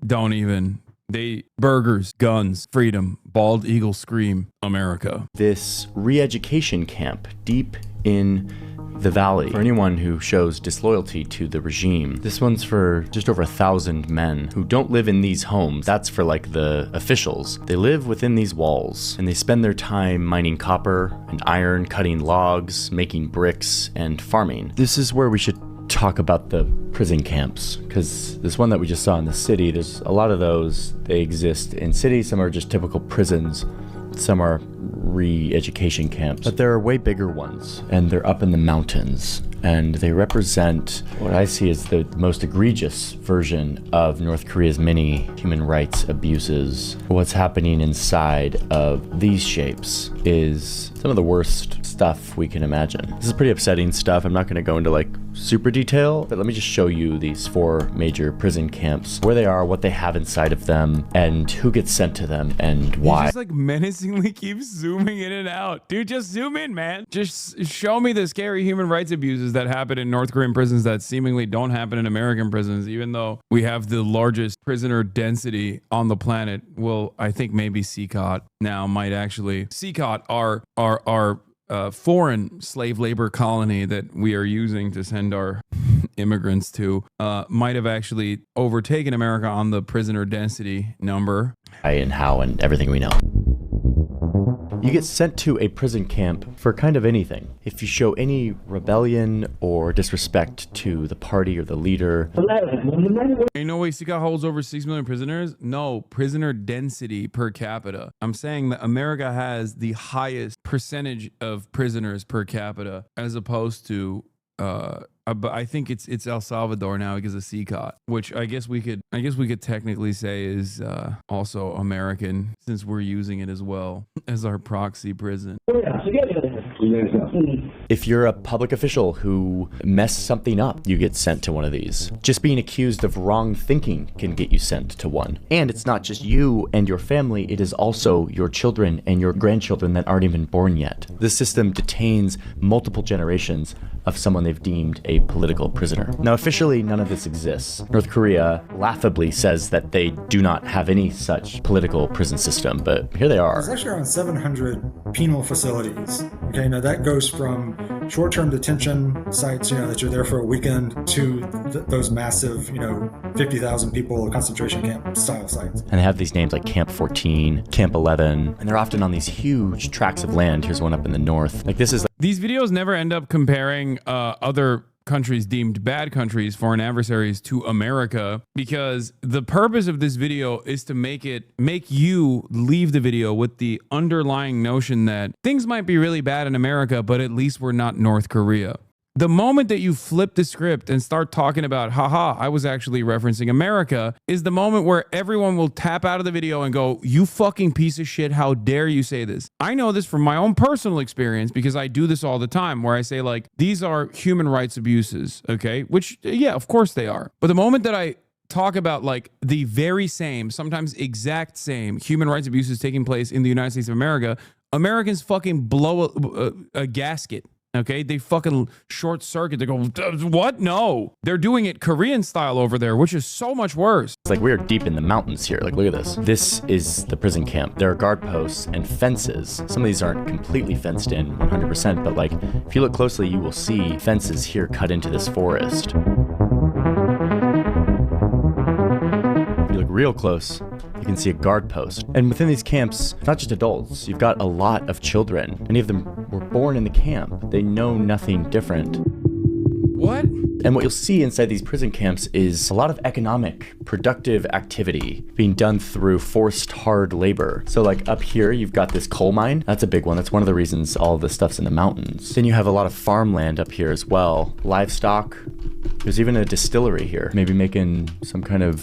S1: burgers, guns, freedom, bald eagle scream, America.
S2: This re-education camp deep in the valley for anyone who shows disloyalty to the regime. This one's for just over 1,000 men who don't live in these homes. That's for like the officials. They live within these walls and they spend their time mining copper and iron, cutting logs, making bricks, and farming. This is where we should talk about the prison camps, because this one that we just saw in the city, there's a lot of those. They exist in cities. Some are just typical prisons. Some are re-education camps, but there are way bigger ones, and they're up in the mountains. and they represent what I see as the most egregious version of North Korea's many human rights abuses. What's happening inside of these shapes is some of the worst stuff we can imagine. This is pretty upsetting stuff. I'm not going to go into like super detail, but let me just show you these 4 major prison camps, where they are, what they have inside of them, and who gets sent to them and why.
S1: He just like menacingly keeps zooming in and out. Dude, just zoom in, man. Just show me the scary human rights abuses that happen in North Korean prisons that seemingly don't happen in American prisons, even though we have the largest prisoner density on the planet. Well, I think maybe CCOT now might actually, CCOT, our foreign slave labor colony that we are using to send our immigrants to, might have actually overtaken America on the prisoner density number.
S2: And how and everything we know. You get sent to a prison camp for kind of anything. If you show any rebellion or disrespect to the party or the leader.
S1: Ain't no way CCOT holds over 6 million prisoners? No, prisoner density per capita. I'm saying that America has the highest percentage of prisoners per capita as opposed to but I think it's El Salvador now because of CCOT, which I guess we could technically say is also American, since we're using it as well as our proxy prison.
S2: If you're a public official who messed something up, you get sent to one of these. Just being accused of wrong thinking can get you sent to one. And it's not just you and your family, it is also your children and your grandchildren that aren't even born yet. This system detains multiple generations of someone they've deemed a political prisoner. Now, officially, none of this exists. North Korea laughably says that they do not have any such political prison system, but here they are.
S3: There's actually around 700 penal facilities. Okay, now that goes from short-term detention sites, that you're there for a weekend, to those massive, 50,000 people concentration camp style sites.
S2: And they have these names like Camp 14, Camp 11, and they're often on these huge tracts of land. Here's one up in the north.
S1: These videos never end up comparing other countries deemed bad countries, foreign adversaries, to America, because the purpose of this video is to make you leave the video with the underlying notion that things might be really bad in America, but at least we're not North Korea. The moment that you flip the script and start talking about, haha, I was actually referencing America, is the moment where everyone will tap out of the video and go, you fucking piece of shit, how dare you say this? I know this from my own personal experience because I do this all the time, where I say, like, these are human rights abuses, okay? Which, yeah, of course they are. But the moment that I talk about like the very same, sometimes exact same human rights abuses taking place in the United States of America, Americans fucking blow a gasket. Okay, they fucking short circuit. They go, what? No, they're doing it Korean style over there, which is so much worse.
S2: It's like we're deep in the mountains here. Like, look at this. This is the prison camp. There are guard posts and fences. Some of these aren't completely fenced in 100%, but like if you look closely, you will see fences here cut into this forest. If you look real close, you can see a guard post. And within these camps, not just adults, you've got a lot of children. Many of them were born in the camp. They know nothing different.
S1: What?
S2: And what you'll see inside these prison camps is a lot of economic, productive activity being done through forced hard labor. So like up here, you've got this coal mine. That's a big one. That's one of the reasons all of this stuff's in the mountains. Then you have a lot of farmland up here as well. Livestock. There's even a distillery here, maybe making some kind of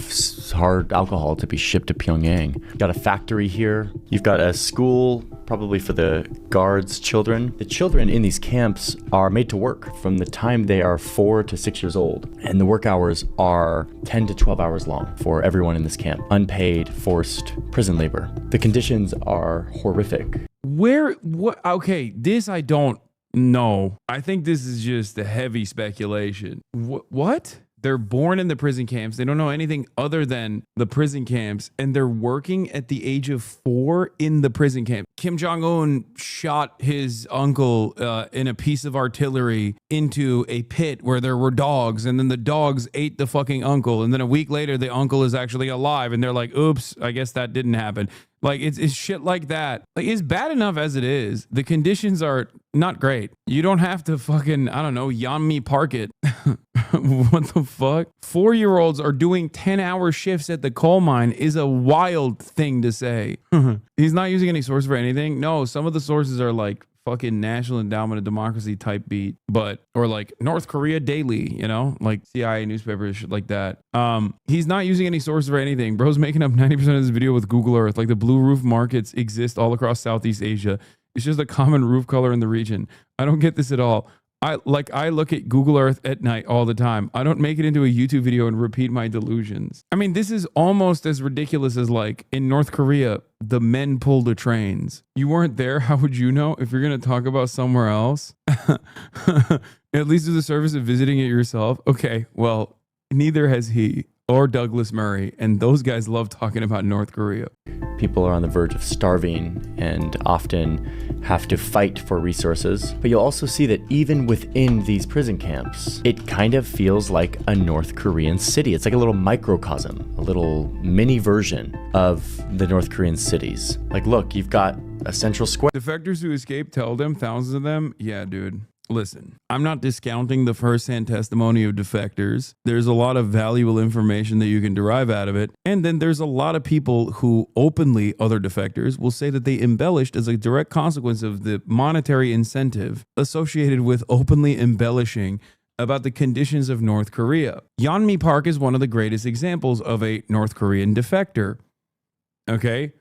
S2: hard alcohol to be shipped to Pyongyang. You've got a factory here. You've got a school, probably for the guards' children. The children in these camps are made to work from the time they are 4 to 6 years old. And the work hours are 10 to 12 hours long for everyone in this camp. Unpaid, forced prison labor. The conditions are horrific.
S1: What? Okay, this I don't know. I think this is just a heavy speculation. What? They're born in the prison camps. They don't know anything other than the prison camps, and they're working at the age of 4 in the prison camp. Kim Jong-un shot his uncle in a piece of artillery into a pit where there were dogs, and then the dogs ate the fucking uncle, and then a week later the uncle is actually alive, and they're like, oops, I guess that didn't happen. Like, it's shit like that. Like, it's bad enough as it is. The conditions are not great. You don't have to fucking, I don't know, Yeonmi Park it. What the fuck? 4-year-olds are doing 10-hour shifts at the coal mine is a wild thing to say. He's not using any source for anything. No, some of the sources are like fucking National Endowment of Democracy type beat, but or like North Korea Daily, you know, like CIA newspapers, shit like that. He's not using any sources or anything. Bro's making up 90% of this video with Google Earth. Like the blue roof markets exist all across Southeast Asia. It's just a common roof color in the region. I don't get this at all. I look at Google Earth at night all the time. I don't make it into a YouTube video and repeat my delusions. I mean, this is almost as ridiculous as like in North Korea, the men pull the trains. You weren't there. How would you know? If you're going to talk about somewhere else, at least do the service of visiting it yourself. Okay, well, neither has he or Douglas Murray. And those guys love talking about North Korea.
S2: People are on the verge of starving and often have to fight for resources. But you'll also see that even within these prison camps, it kind of feels like a North Korean city. It's like a little microcosm, a little mini version of the North Korean cities. Like, look, you've got a central square.
S1: Defectors who escaped, tell them, thousands of them. Yeah, dude. Listen, I'm not discounting the firsthand testimony of defectors. There's a lot of valuable information that you can derive out of it. And then there's a lot of people who openly, other defectors, will say that they embellished as a direct consequence of the monetary incentive associated with openly embellishing about the conditions of North Korea. Yeonmi Park is one of the greatest examples of a North Korean defector. Okay?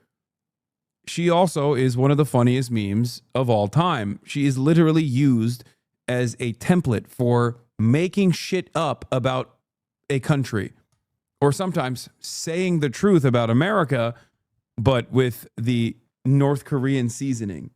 S1: She also is one of the funniest memes of all time. She is literally used as a template for making shit up about a country, or sometimes saying the truth about America, but with the North Korean seasoning.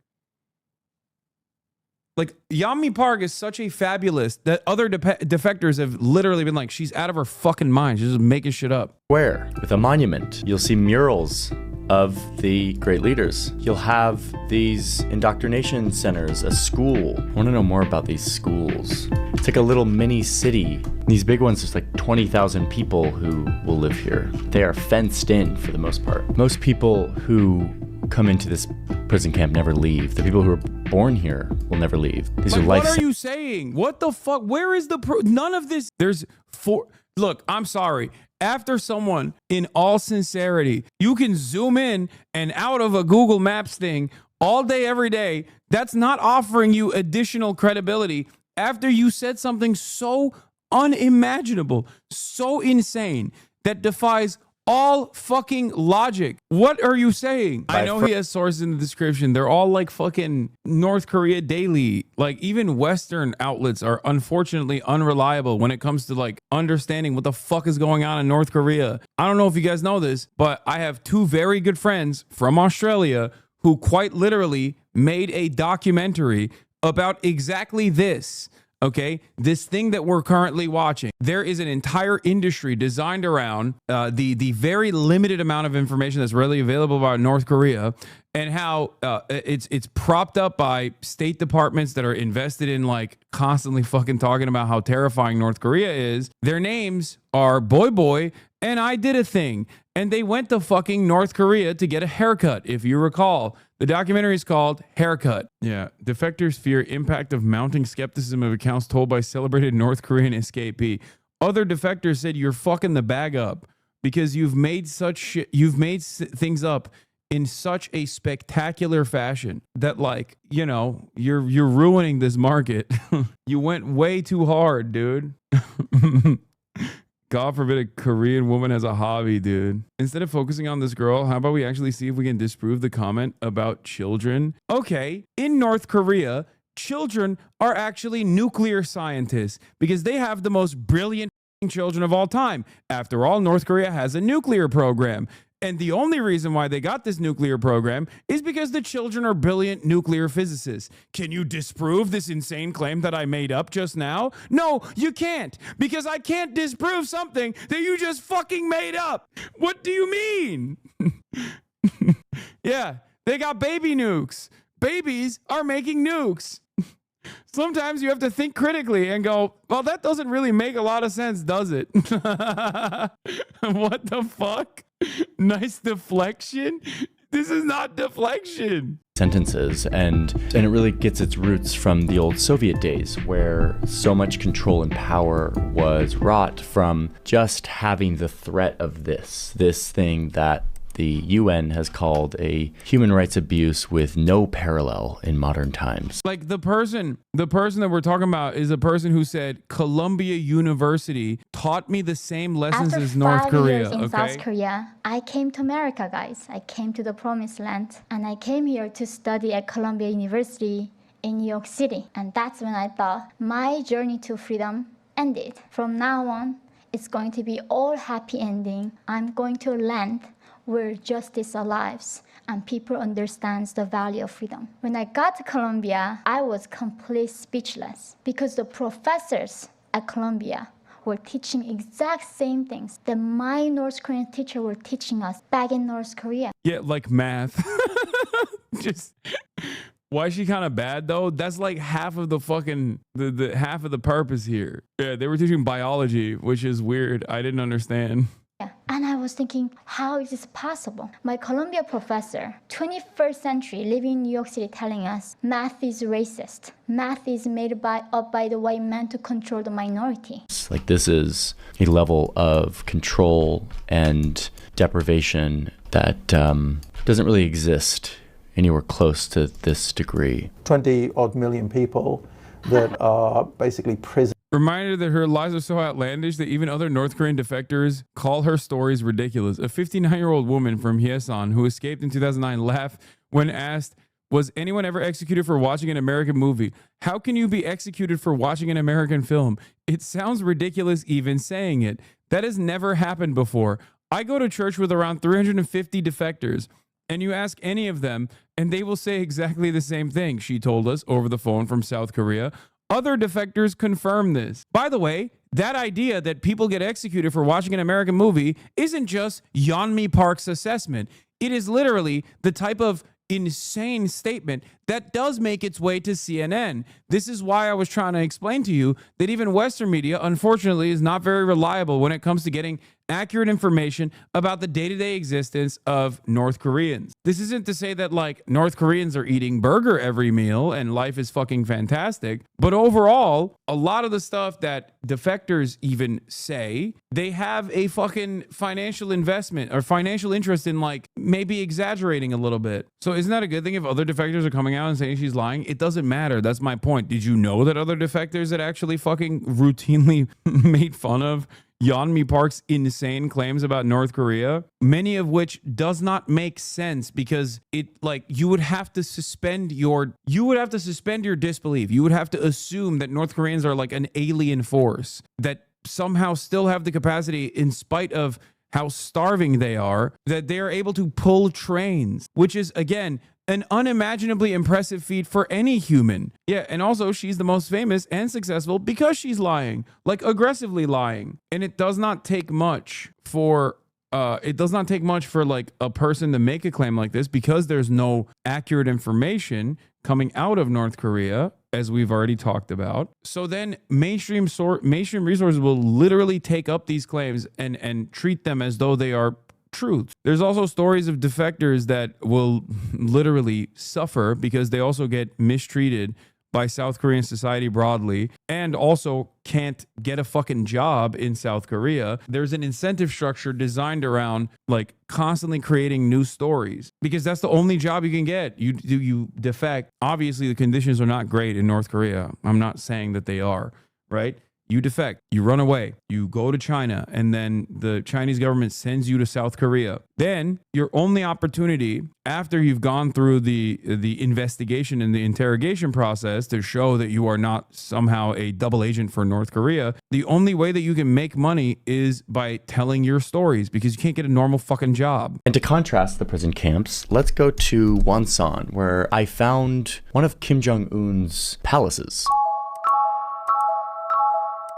S1: Like, Yeonmi Park is such a fabulous that other defectors have literally been like, she's out of her fucking mind. She's just making shit up.
S2: Square with a monument. You'll see murals of the great leaders. You'll have these indoctrination centers, a school. I want to know more about these schools. It's like a little mini city. These big ones, there's like 20,000 people who will live here. They are fenced in for the most part. Most people who come into this prison camp never leave. The people who are born here will never leave. These are life.
S1: What are you saying? What the fuck? Where is the none of this? There's four. Look, I'm sorry. After someone, in all sincerity, you can zoom in and out of a Google Maps thing all day, every day. That's not offering you additional credibility after you said something so unimaginable, so insane, that defies all fucking logic. What are you saying? I know he has sources in the description. They're all like fucking North Korea Daily. Like, even Western outlets are unfortunately unreliable when it comes to like understanding what the fuck is going on in North Korea. I don't know if you guys know this, but I have two very good friends from Australia who quite literally made a documentary about exactly this. Okay, this thing that we're currently watching, there is an entire industry designed around the very limited amount of information that's readily available about North Korea, and how it's propped up by state departments that are invested in like constantly fucking talking about how terrifying North Korea is. Their names are Boy Boy and I Did a Thing, and they went to fucking North Korea to get a haircut, if you recall. The documentary is called Haircut. Yeah. Defectors fear impact of mounting skepticism of accounts told by celebrated North Korean escapee. Other defectors said you're fucking the bag up because you've made such shit. You've made things up in such a spectacular fashion that, like, you know, you're ruining this market. You went way too hard, dude. God forbid a Korean woman has a hobby, dude. Instead of focusing on this girl, how about we actually see if we can disprove the comment about children? Okay, in North Korea, children are actually nuclear scientists because they have the most brilliant children of all time. After all, North Korea has a nuclear program. And the only reason why they got this nuclear program is because the children are brilliant nuclear physicists. Can you disprove this insane claim that I made up just now? No, you can't, because I can't disprove something that you just fucking made up. What do you mean? Yeah, they got baby nukes. Babies are making nukes. Sometimes you have to think critically and go, well, that doesn't really make a lot of sense, does it? What the fuck? Nice deflection? This is not deflection.
S2: Sentences, and it really gets its roots from the old Soviet days where so much control and power was wrought from just having the threat of this thing that the UN has called a human rights abuse with no parallel in modern times.
S1: Like the person that we're talking about is a person who said Columbia University taught me the same lessons as North Korea.
S6: After 5 years in South Korea, I came to America, guys. I came to the promised land, and I came here to study at Columbia University in New York City. And that's when I thought my journey to freedom ended. From now on, it's going to be all happy ending. I'm going to land where justice alives and people understands the value of freedom. When I got to Columbia, I was completely speechless because the professors at Columbia were teaching exact same things that my North Korean teacher were teaching us back in North Korea.
S1: Yeah, like math. Just why is she kind of bad though? That's like half of the fucking the half of the purpose here. Yeah, they were teaching biology, which is weird. I didn't understand.
S6: Yeah. And I was thinking, how is this possible? My Columbia professor, 21st century, living in New York City, telling us math is racist. Math is made up by the white man to control the minority.
S2: Like this is a level of control and deprivation that doesn't really exist anywhere close to this degree.
S4: 20 odd million people that are basically prisoners.
S1: Reminder that her lies are so outlandish that even other North Korean defectors call her stories ridiculous. A 59-year-old woman from Hyesan who escaped in 2009 laughed when asked, was anyone ever executed for watching an American movie? How can you be executed for watching an American film? It sounds ridiculous even saying it. That has never happened before. I go to church with around 350 defectors, and you ask any of them, and they will say exactly the same thing, she told us over the phone from South Korea. Other defectors confirm this. By the way, that idea that people get executed for watching an American movie isn't just Yeonmi Park's assessment. It is literally the type of insane statement that does make its way to CNN. This is why I was trying to explain to you that even Western media, unfortunately, is not very reliable when it comes to getting accurate information about the day-to-day existence of North Koreans. This isn't to say that like North Koreans are eating burger every meal and life is fucking fantastic, but overall, a lot of the stuff that defectors even say, they have a fucking financial investment or financial interest in like maybe exaggerating a little bit. So isn't that a good thing if other defectors are coming out and saying she's lying? It doesn't matter. That's my point. Did you know that other defectors that actually fucking routinely made fun of Yeonmi Park's insane claims about North Korea, many of which does not make sense because it like you would have to suspend your disbelief. You would have to assume that North Koreans are like an alien force that somehow still have the capacity, in spite of how starving they are, that they are able to pull trains, which is again an unimaginably impressive feat for any human. Yeah, and also she's the most famous and successful because she's lying, like aggressively lying. And it does not take much for like a person to make a claim like this because there's no accurate information coming out of North Korea, as we've already talked about. So then mainstream resources will literally take up these claims and treat them as though they are truth. There's also stories of defectors that will literally suffer because they also get mistreated by South Korean society broadly and also can't get a fucking job in South Korea. There's an incentive structure designed around like constantly creating new stories because that's the only job you can get. You defect. Obviously, the conditions are not great in North Korea. I'm not saying that they are, right? You defect, you run away, you go to China, and then the Chinese government sends you to South Korea. Then your only opportunity after you've gone through the investigation and the interrogation process to show that you are not somehow a double agent for North Korea, the only way that you can make money is by telling your stories because you can't get a normal fucking job.
S2: And to contrast the prison camps, let's go to Wonsan, where I found one of Kim Jong-un's palaces.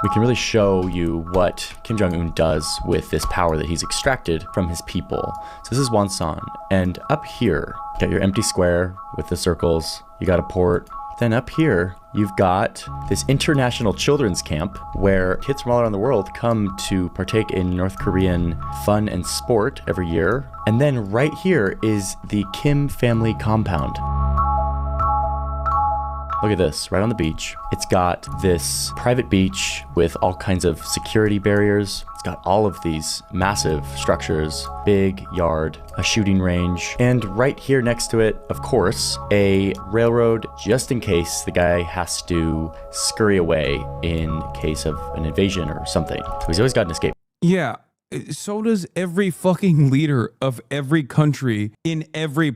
S2: We can really show you what Kim Jong-un does with this power that he's extracted from his people. So this is Wonsan, and up here, you got your empty square with the circles, you got a port. Then up here, you've got this international children's camp where kids from all around the world come to partake in North Korean fun and sport every year. And then right here is the Kim family compound. Look at this, right on the beach. It's got this private beach with all kinds of security barriers. It's got all of these massive structures, big yard, a shooting range, and right here next to it, of course, a railroad just in case the guy has to scurry away in case of an invasion or something. So he's always got an escape.
S1: Yeah. So does every fucking leader of every country in every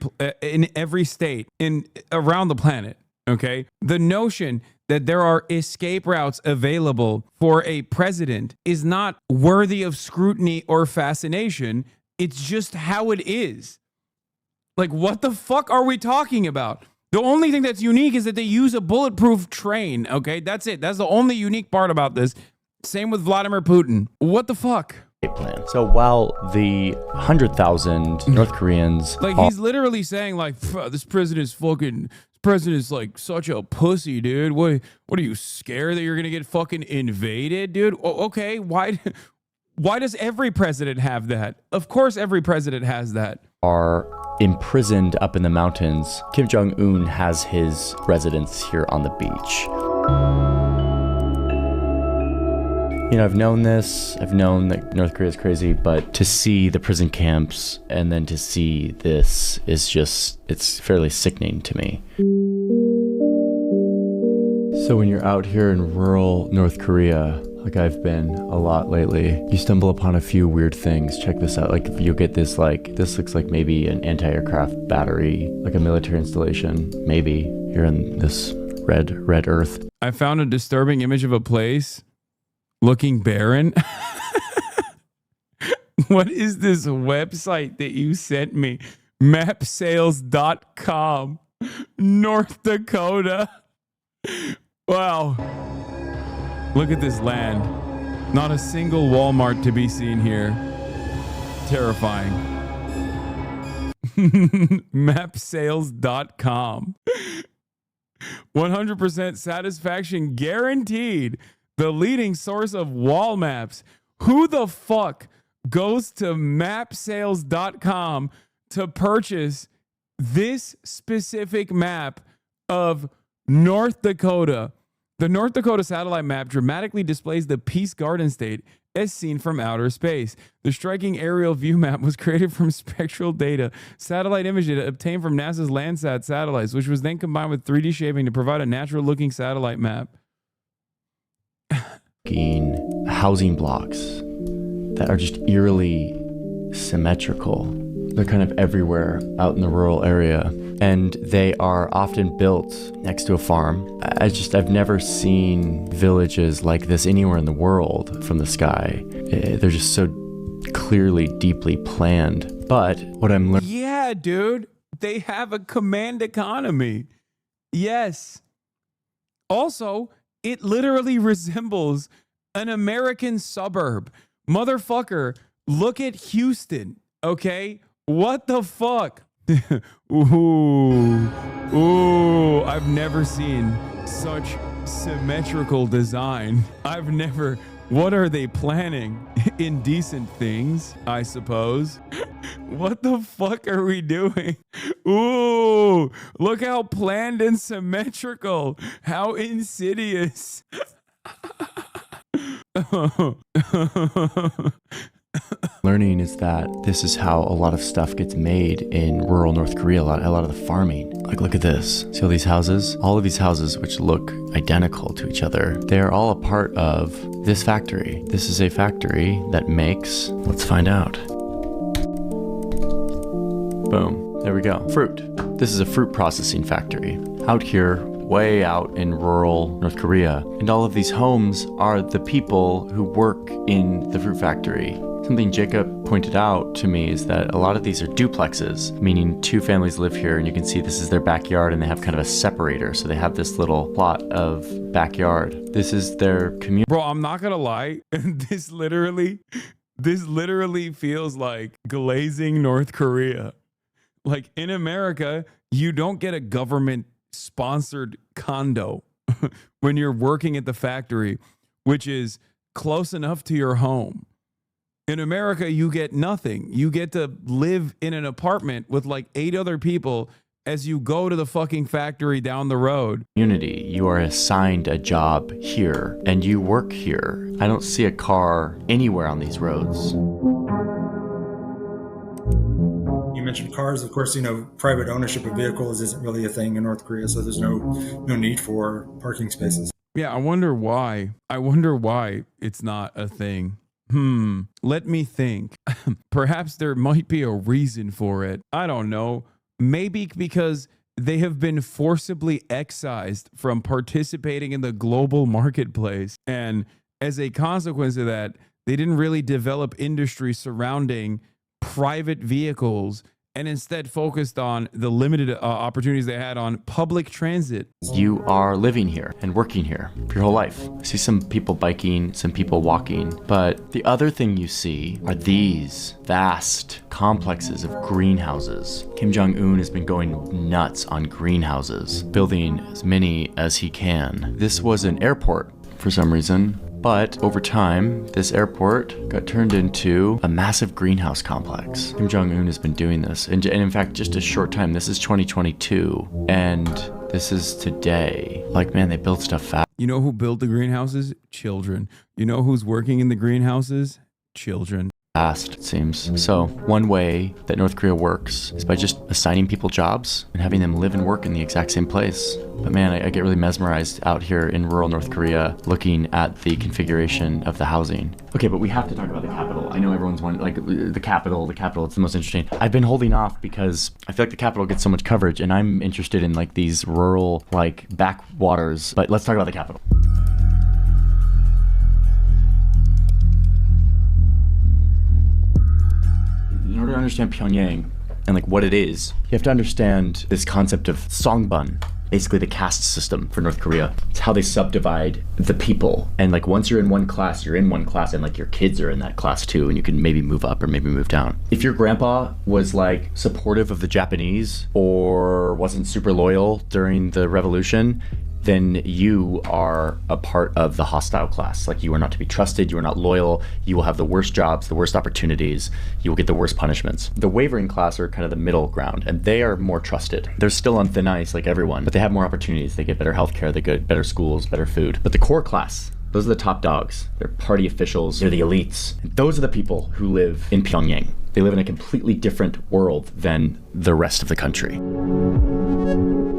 S1: state in around the planet. Okay. The notion that there are escape routes available for a president is not worthy of scrutiny or fascination. It's just how it is. Like, what the fuck are we talking about? The only thing that's unique is that they use a bulletproof train. Okay. That's it. That's the only unique part about this. Same with Vladimir Putin. What the fuck?
S2: Plan. So while the 100,000 North Koreans,
S1: like, he's literally saying, like, this president's like such a pussy, dude. What are you scared that you're gonna get fucking invaded, dude? Okay, why does every president have that? Of course, every president has that.
S2: Are imprisoned up in the mountains. Kim Jong-un has his residence here on the beach. You know, I've known this. I've known that North Korea is crazy, but to see the prison camps and then to see this is just, it's fairly sickening to me. So when you're out here in rural North Korea, like I've been a lot lately, you stumble upon a few weird things. Check this out. Like, you'll get this, like, this looks like maybe an anti-aircraft battery, like a military installation, maybe, here in this red earth.
S1: I found a disturbing image of a place looking barren. What is this website that you sent me? Mapsales.com. North Dakota. Wow. Look at this land. Not a single Walmart to be seen here. Terrifying. Mapsales.com. 100% satisfaction guaranteed. The leading source of wall maps. Who the fuck goes to mapsales.com to purchase this specific map of North Dakota? The North Dakota satellite map dramatically displays the Peace Garden State as seen from outer space. The striking aerial view map was created from spectral data, satellite images obtained from NASA's Landsat satellites, which was then combined with 3D shaping to provide a natural-looking satellite map.
S2: Housing blocks that are just eerily symmetrical. They're kind of everywhere out in the rural area, and they are often built next to a farm. I've never seen villages like this anywhere in the world from the sky. They're just so clearly, deeply planned. But what I'm learning...
S1: Yeah, dude. They have a command economy. Yes. Also, it literally resembles an American suburb. Motherfucker, look at Houston, okay? What the fuck? Ooh, I've never seen such symmetrical design. What are they planning? Indecent things, I suppose. What the fuck are we doing? Ooh, look how planned and symmetrical. How insidious.
S2: Learning is that this is how a lot of stuff gets made in rural North Korea, a lot of the farming. Like, look at this. See all these houses? All of these houses, which look identical to each other, they're all a part of this factory. This is a factory that makes, let's find out. Boom, there we go. Fruit. This is a fruit processing factory. Out here, way out in rural North Korea. And all of these homes are the people who work in the fruit factory. Something Jacob pointed out to me is that a lot of these are duplexes, meaning two families live here, and you can see this is their backyard, and they have kind of a separator. So they have this little plot of backyard. This is their community.
S1: Bro, I'm not gonna lie. This literally feels like glazing North Korea. Like, in America, you don't get a government sponsored condo when you're working at the factory, which is close enough to your home. In America, you get nothing. You get to live in an apartment with like 8 other people as you go to the fucking factory down the road.
S2: Community, you are assigned a job here and you work here. I don't see a car anywhere on these roads.
S3: You mentioned cars. Of course, private ownership of vehicles isn't really a thing in North Korea, so there's no need for parking spaces.
S1: Yeah, I wonder why it's not a thing. Let me think. Perhaps there might be a reason for it. I don't know. Maybe because they have been forcibly excised from participating in the global marketplace. And as a consequence of that, they didn't really develop industry surrounding private vehicles and instead focused on the limited opportunities they had on public transit.
S2: You are living here and working here for your whole life. I see some people biking, some people walking, but the other thing you see are these vast complexes of greenhouses. Kim Jong-un has been going nuts on greenhouses, building as many as he can. This was an airport for some reason, but over time, this airport got turned into a massive greenhouse complex. Kim Jong-un has been doing this. And in fact, just a short time, this is 2022, and this is today. Like, man, they build stuff fast.
S1: You know who built the greenhouses? Children. You know who's working in the greenhouses? Children.
S2: Fast, it seems. So one way that North Korea works is by just assigning people jobs and having them live and work in the exact same place. But man, I get really mesmerized out here in rural North Korea looking at the configuration of the housing. Okay, but we have to talk about the capital. I know everyone's wanting, like, the capital, it's the most interesting. I've been holding off because I feel like the capital gets so much coverage and I'm interested in like these rural, like, backwaters. But let's talk about the capital. In order to understand Pyongyang and like what it is, you have to understand this concept of songbun, basically the caste system for North Korea. It's how they subdivide the people. And like once you're in one class, you're in one class, and like your kids are in that class too, and you can maybe move up or maybe move down. If your grandpa was like supportive of the Japanese or wasn't super loyal during the revolution, then you are a part of the hostile class. Like, you are not to be trusted, you are not loyal, you will have the worst jobs, the worst opportunities, you will get the worst punishments. The wavering class are kind of the middle ground, and they are more trusted. They're still on thin ice like everyone, but they have more opportunities. They get better healthcare, they get better schools, better food. But the core class, those are the top dogs. They're party officials, they're the elites. Those are the people who live in Pyongyang. They live in a completely different world than the rest of the country.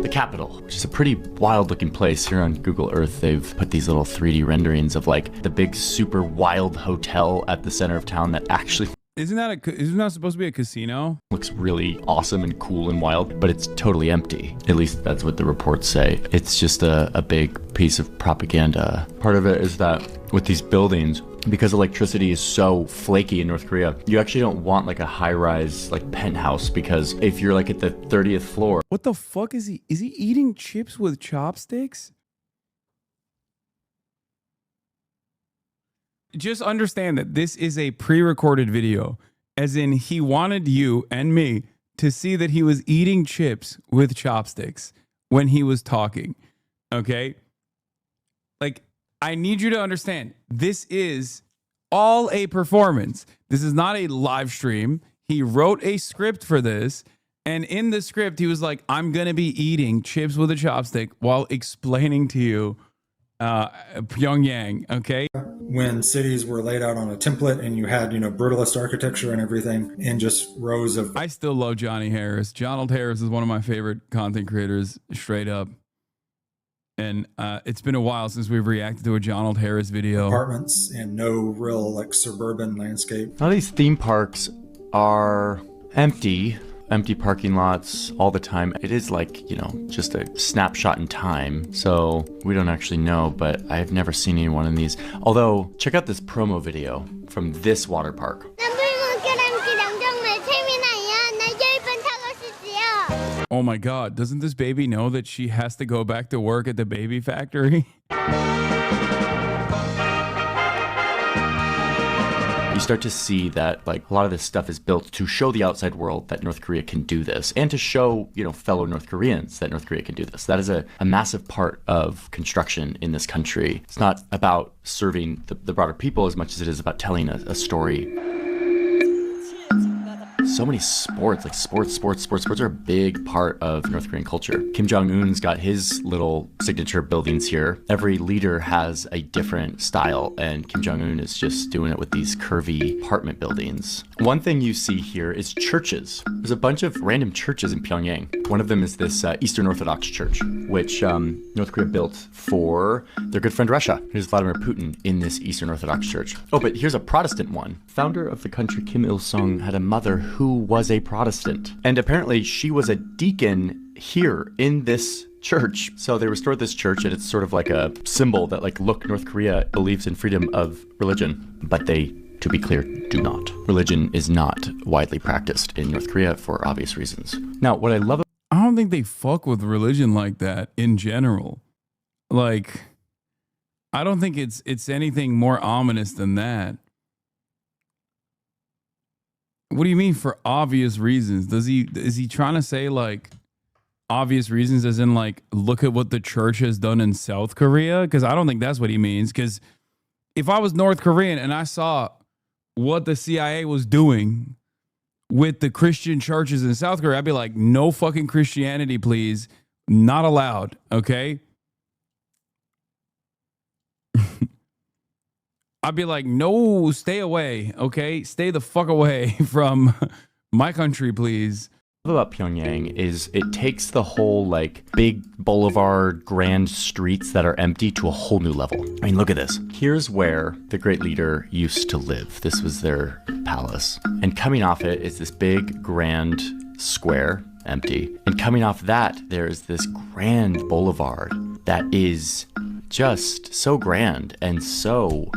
S2: The capital, which is a pretty wild looking place. Here on Google Earth, they've put these little 3D renderings of like the big super wild hotel at the center of town that actually
S1: isn't that supposed to be a casino?
S2: Looks really awesome and cool and wild, but it's totally empty. At least that's what the reports say. It's just a big piece of propaganda. Part of it is that with these buildings, because electricity is so flaky in North Korea, you actually don't want like a high-rise like penthouse, because if you're like at the 30th floor.
S1: What the fuck is he? Is he eating chips with chopsticks? Just understand that this is a pre-recorded video, as in he wanted you and me to see that he was eating chips with chopsticks when he was talking. Okay? Like, I need you to understand, this is all a performance. This is not a live stream. He wrote a script for this, and in the script, he was like, I'm going to be eating chips with a chopstick while explaining to you Pyongyang, okay?
S3: When cities were laid out on a template and you had, brutalist architecture and everything, and just rows of...
S1: I still love Johnny Harris. Donald Harris is one of my favorite content creators, straight up. And it's been a while since we've reacted to a Donald Harris video.
S3: Apartments and no real like suburban landscape.
S2: All these theme parks are empty parking lots all the time. It is like, just a snapshot in time. So we don't actually know, but I've never seen anyone in these. Although, check out this promo video from this water park.
S1: Oh my God, doesn't this baby know that she has to go back to work at the baby factory?
S2: You start to see that like a lot of this stuff is built to show the outside world that North Korea can do this, and to show, fellow North Koreans that North Korea can do this. That is a massive part of construction in this country. It's not about serving the broader people as much as it is about telling a story. so many sports, like sports are a big part of North Korean culture. Kim Jong-un's got his little signature buildings here. Every leader has a different style, and Kim Jong-un is just doing it with these curvy apartment buildings. One thing you see here is churches. There's a bunch of random churches in Pyongyang. One of them is this Eastern Orthodox church, which North Korea built for their good friend Russia. Here's Vladimir Putin in this Eastern Orthodox church. Oh, but here's a Protestant one. Founder of the country Kim Il-sung had a mother who was a Protestant. And apparently she was a deacon here in this church. So they restored this church, and it's sort of like a symbol that, like, look, North Korea believes in freedom of religion. But they, to be clear, do not. Religion is not widely practiced in North Korea for obvious reasons. Now, what I love...
S1: I don't think they fuck with religion like that in general. Like, I don't think it's anything more ominous than that. What do you mean for obvious reasons? Is he trying to say, like, obvious reasons as in, like, look at what the church has done in South Korea? Because I don't think that's what he means. Because if I was North Korean and I saw what the CIA was doing with the Christian churches in South Korea, I'd be like, no fucking Christianity, please. Not allowed, okay? I'd be like, no, stay away, okay? Stay the fuck away from my country, please.
S2: What I love about Pyongyang is it takes the whole, like, big boulevard, grand streets that are empty to a whole new level. I mean, look at this. Here's where the great leader used to live. This was their palace. And coming off it is this big, grand square, empty. And coming off that, there's this grand boulevard that is just so grand and so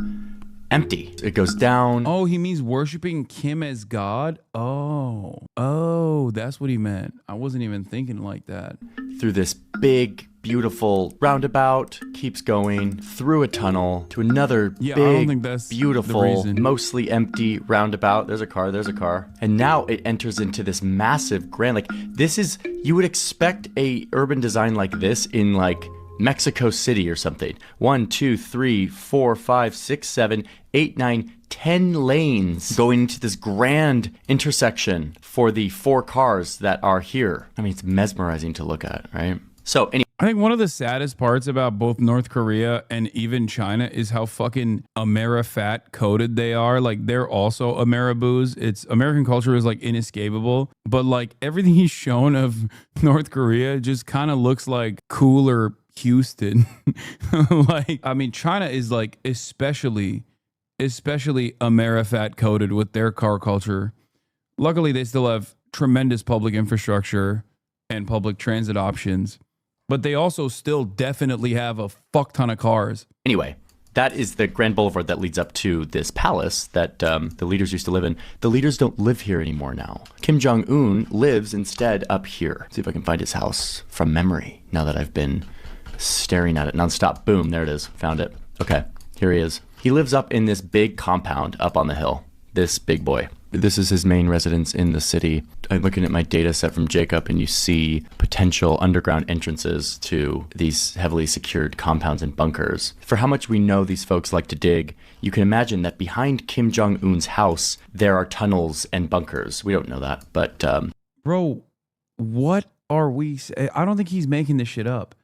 S2: empty. It goes down.
S1: Oh, he means worshiping Kim as God? Oh, that's what he meant. I wasn't even thinking like that.
S2: Through this big, beautiful roundabout, keeps going through a tunnel to another big,
S1: I don't think that's
S2: beautiful,
S1: the reason.
S2: mostly empty roundabout. There's a car. And now it enters into this massive grand, like, this is, you would expect a urban design like this in, like, Mexico City or something. 1, 2, 3, 4, 5, 6, 7, 8, 9, 10 lanes going into this grand intersection for the 4 cars that are here. I mean, it's mesmerizing to look at, right? So anyway.
S1: I think one of the saddest parts about both North Korea and even China is how fucking Amerifat coded they are. Like, they're also Ameriboos. It's American culture is, like, inescapable. But, like, everything he's shown of North Korea just kind of looks like cooler Houston. Like, I mean, China is, like, especially Amerifat coded with their car culture. Luckily, they still have tremendous public infrastructure and public transit options, but they also still definitely have a fuck ton of cars.
S2: Anyway, that is the grand boulevard that leads up to this palace that the leaders used to live in. The leaders don't live here anymore now. Kim Jong-un lives instead up here. Let's see if I can find his house from memory now that I've been staring at it nonstop. Boom, there it is. Found it. Okay, here he is. He lives up in this big compound up on the hill. This big boy. This is his main residence in the city. I'm looking at my data set from Jacob, and you see potential underground entrances to these heavily secured compounds and bunkers. For how much we know these folks like to dig, you can imagine that behind Kim Jong-un's house, there are tunnels and bunkers. We don't know that, but...
S1: Bro, what are we... I don't think he's making this shit up.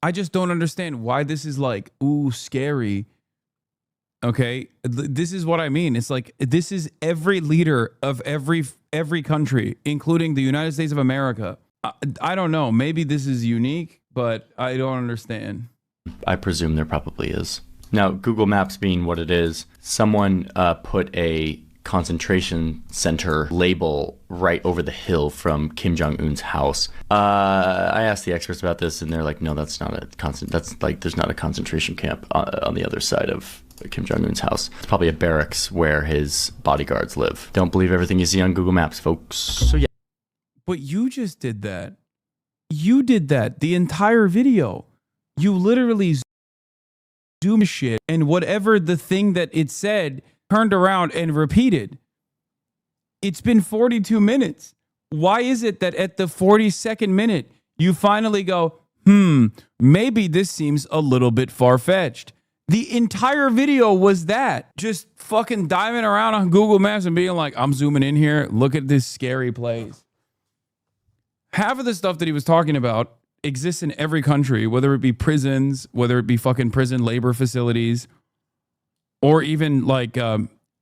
S1: I just don't understand why this is like, ooh, scary. Okay, this is what I mean. It's like, this is every leader of every country, including the United States of America. I don't know. Maybe this is unique, but I don't understand.
S2: I presume there probably is. Now, Google Maps being what it is, someone put a concentration center label right over the hill from Kim Jong-un's house. I asked the experts about this, and they're like, no, that's not a that's like, there's not a concentration camp on the other side of Kim Jong-un's house. It's probably a barracks where his bodyguards live. Don't believe everything you see on Google Maps, folks. So yeah.
S1: But you just did that. You did that the entire video. You literally zoomed shit, and whatever the thing that it said turned around and repeated. It's been 42 minutes. Why is it that at the 42nd minute, you finally go, maybe this seems a little bit far-fetched? The entire video was that. Just fucking diving around on Google Maps and being like, I'm zooming in here. Look at this scary place. Half of the stuff that he was talking about exists in every country, whether it be prisons, whether it be fucking prison labor facilities, or even like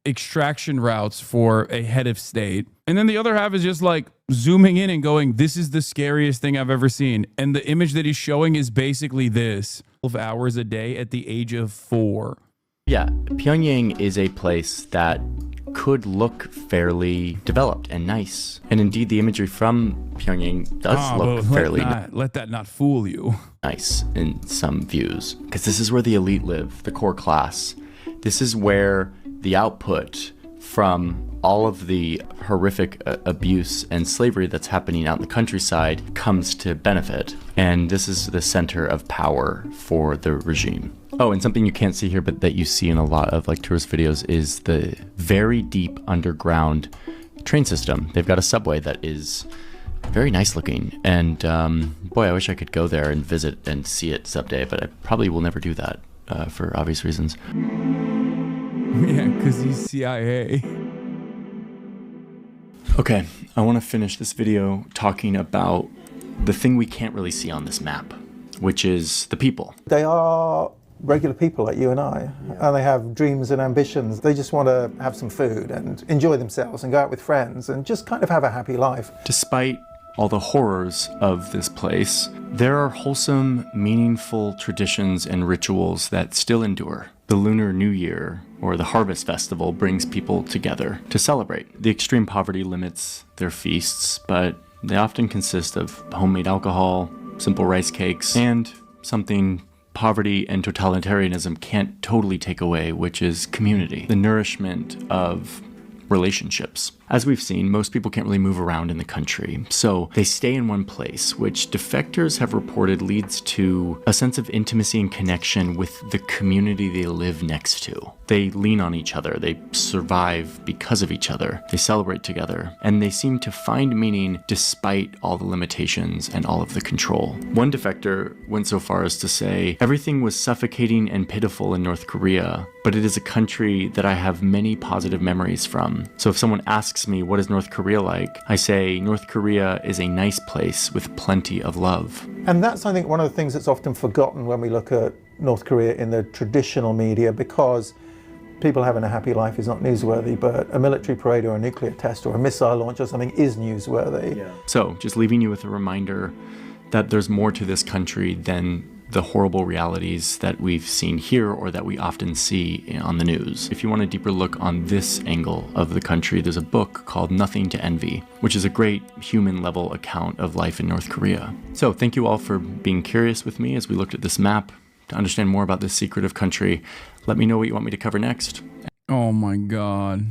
S1: extraction routes for a head of state. And then the other half is just like zooming in and going, this is the scariest thing I've ever seen. And the image that he's showing is basically this: 12 hours a day at the age of 4.
S2: Yeah, Pyongyang is a place that could look fairly developed and nice. And indeed, the imagery from Pyongyang does look fairly
S1: let that not fool you.
S2: Nice in some views. Because this is where the elite live, the core class. This is where the output from all of the horrific abuse and slavery that's happening out in the countryside comes to benefit. And this is the center of power for the regime. Oh, and something you can't see here, but that you see in a lot of like tourist videos is the very deep underground train system. They've got a subway that is very nice looking. And boy, I wish I could go there and visit and see it someday, but I probably will never do that for obvious reasons.
S1: Yeah, because he's CIA.
S2: Okay, I want to finish this video talking about the thing we can't really see on this map, which is the people.
S4: They are regular people like you and I, and they have dreams and ambitions. They just want to have some food and enjoy themselves and go out with friends and just kind of have a happy life.
S2: Despite all the horrors of this place, there are wholesome, meaningful traditions and rituals that still endure. The Lunar New Year, or the Harvest Festival, brings people together to celebrate. The extreme poverty limits their feasts, but they often consist of homemade alcohol, simple rice cakes, and something poverty and totalitarianism can't totally take away, which is community, the nourishment of relationships. As we've seen, most people can't really move around in the country, so they stay in one place, which defectors have reported leads to a sense of intimacy and connection with the community they live next to. They lean on each other, they survive because of each other, they celebrate together, and they seem to find meaning despite all the limitations and all of the control. One defector went so far as to say, "Everything was suffocating and pitiful in North Korea, but it is a country that I have many positive memories from. So if someone asks me, what is North Korea like? I say, North Korea is a nice place with plenty of love."
S4: And that's, I think, one of the things that's often forgotten when we look at North Korea in the traditional media, because people having a happy life is not newsworthy, but a military parade or a nuclear test or a missile launch or something is newsworthy.
S2: Yeah. So just leaving you with a reminder that there's more to this country than the horrible realities that we've seen here or that we often see on the news. If you want a deeper look on this angle of the country, there's a book called Nothing to Envy, which is a great human level account of life in North Korea. So thank you all for being curious with me as we looked at this map. To understand more about this secretive country, let me know what you want me to cover next.
S1: Oh my God.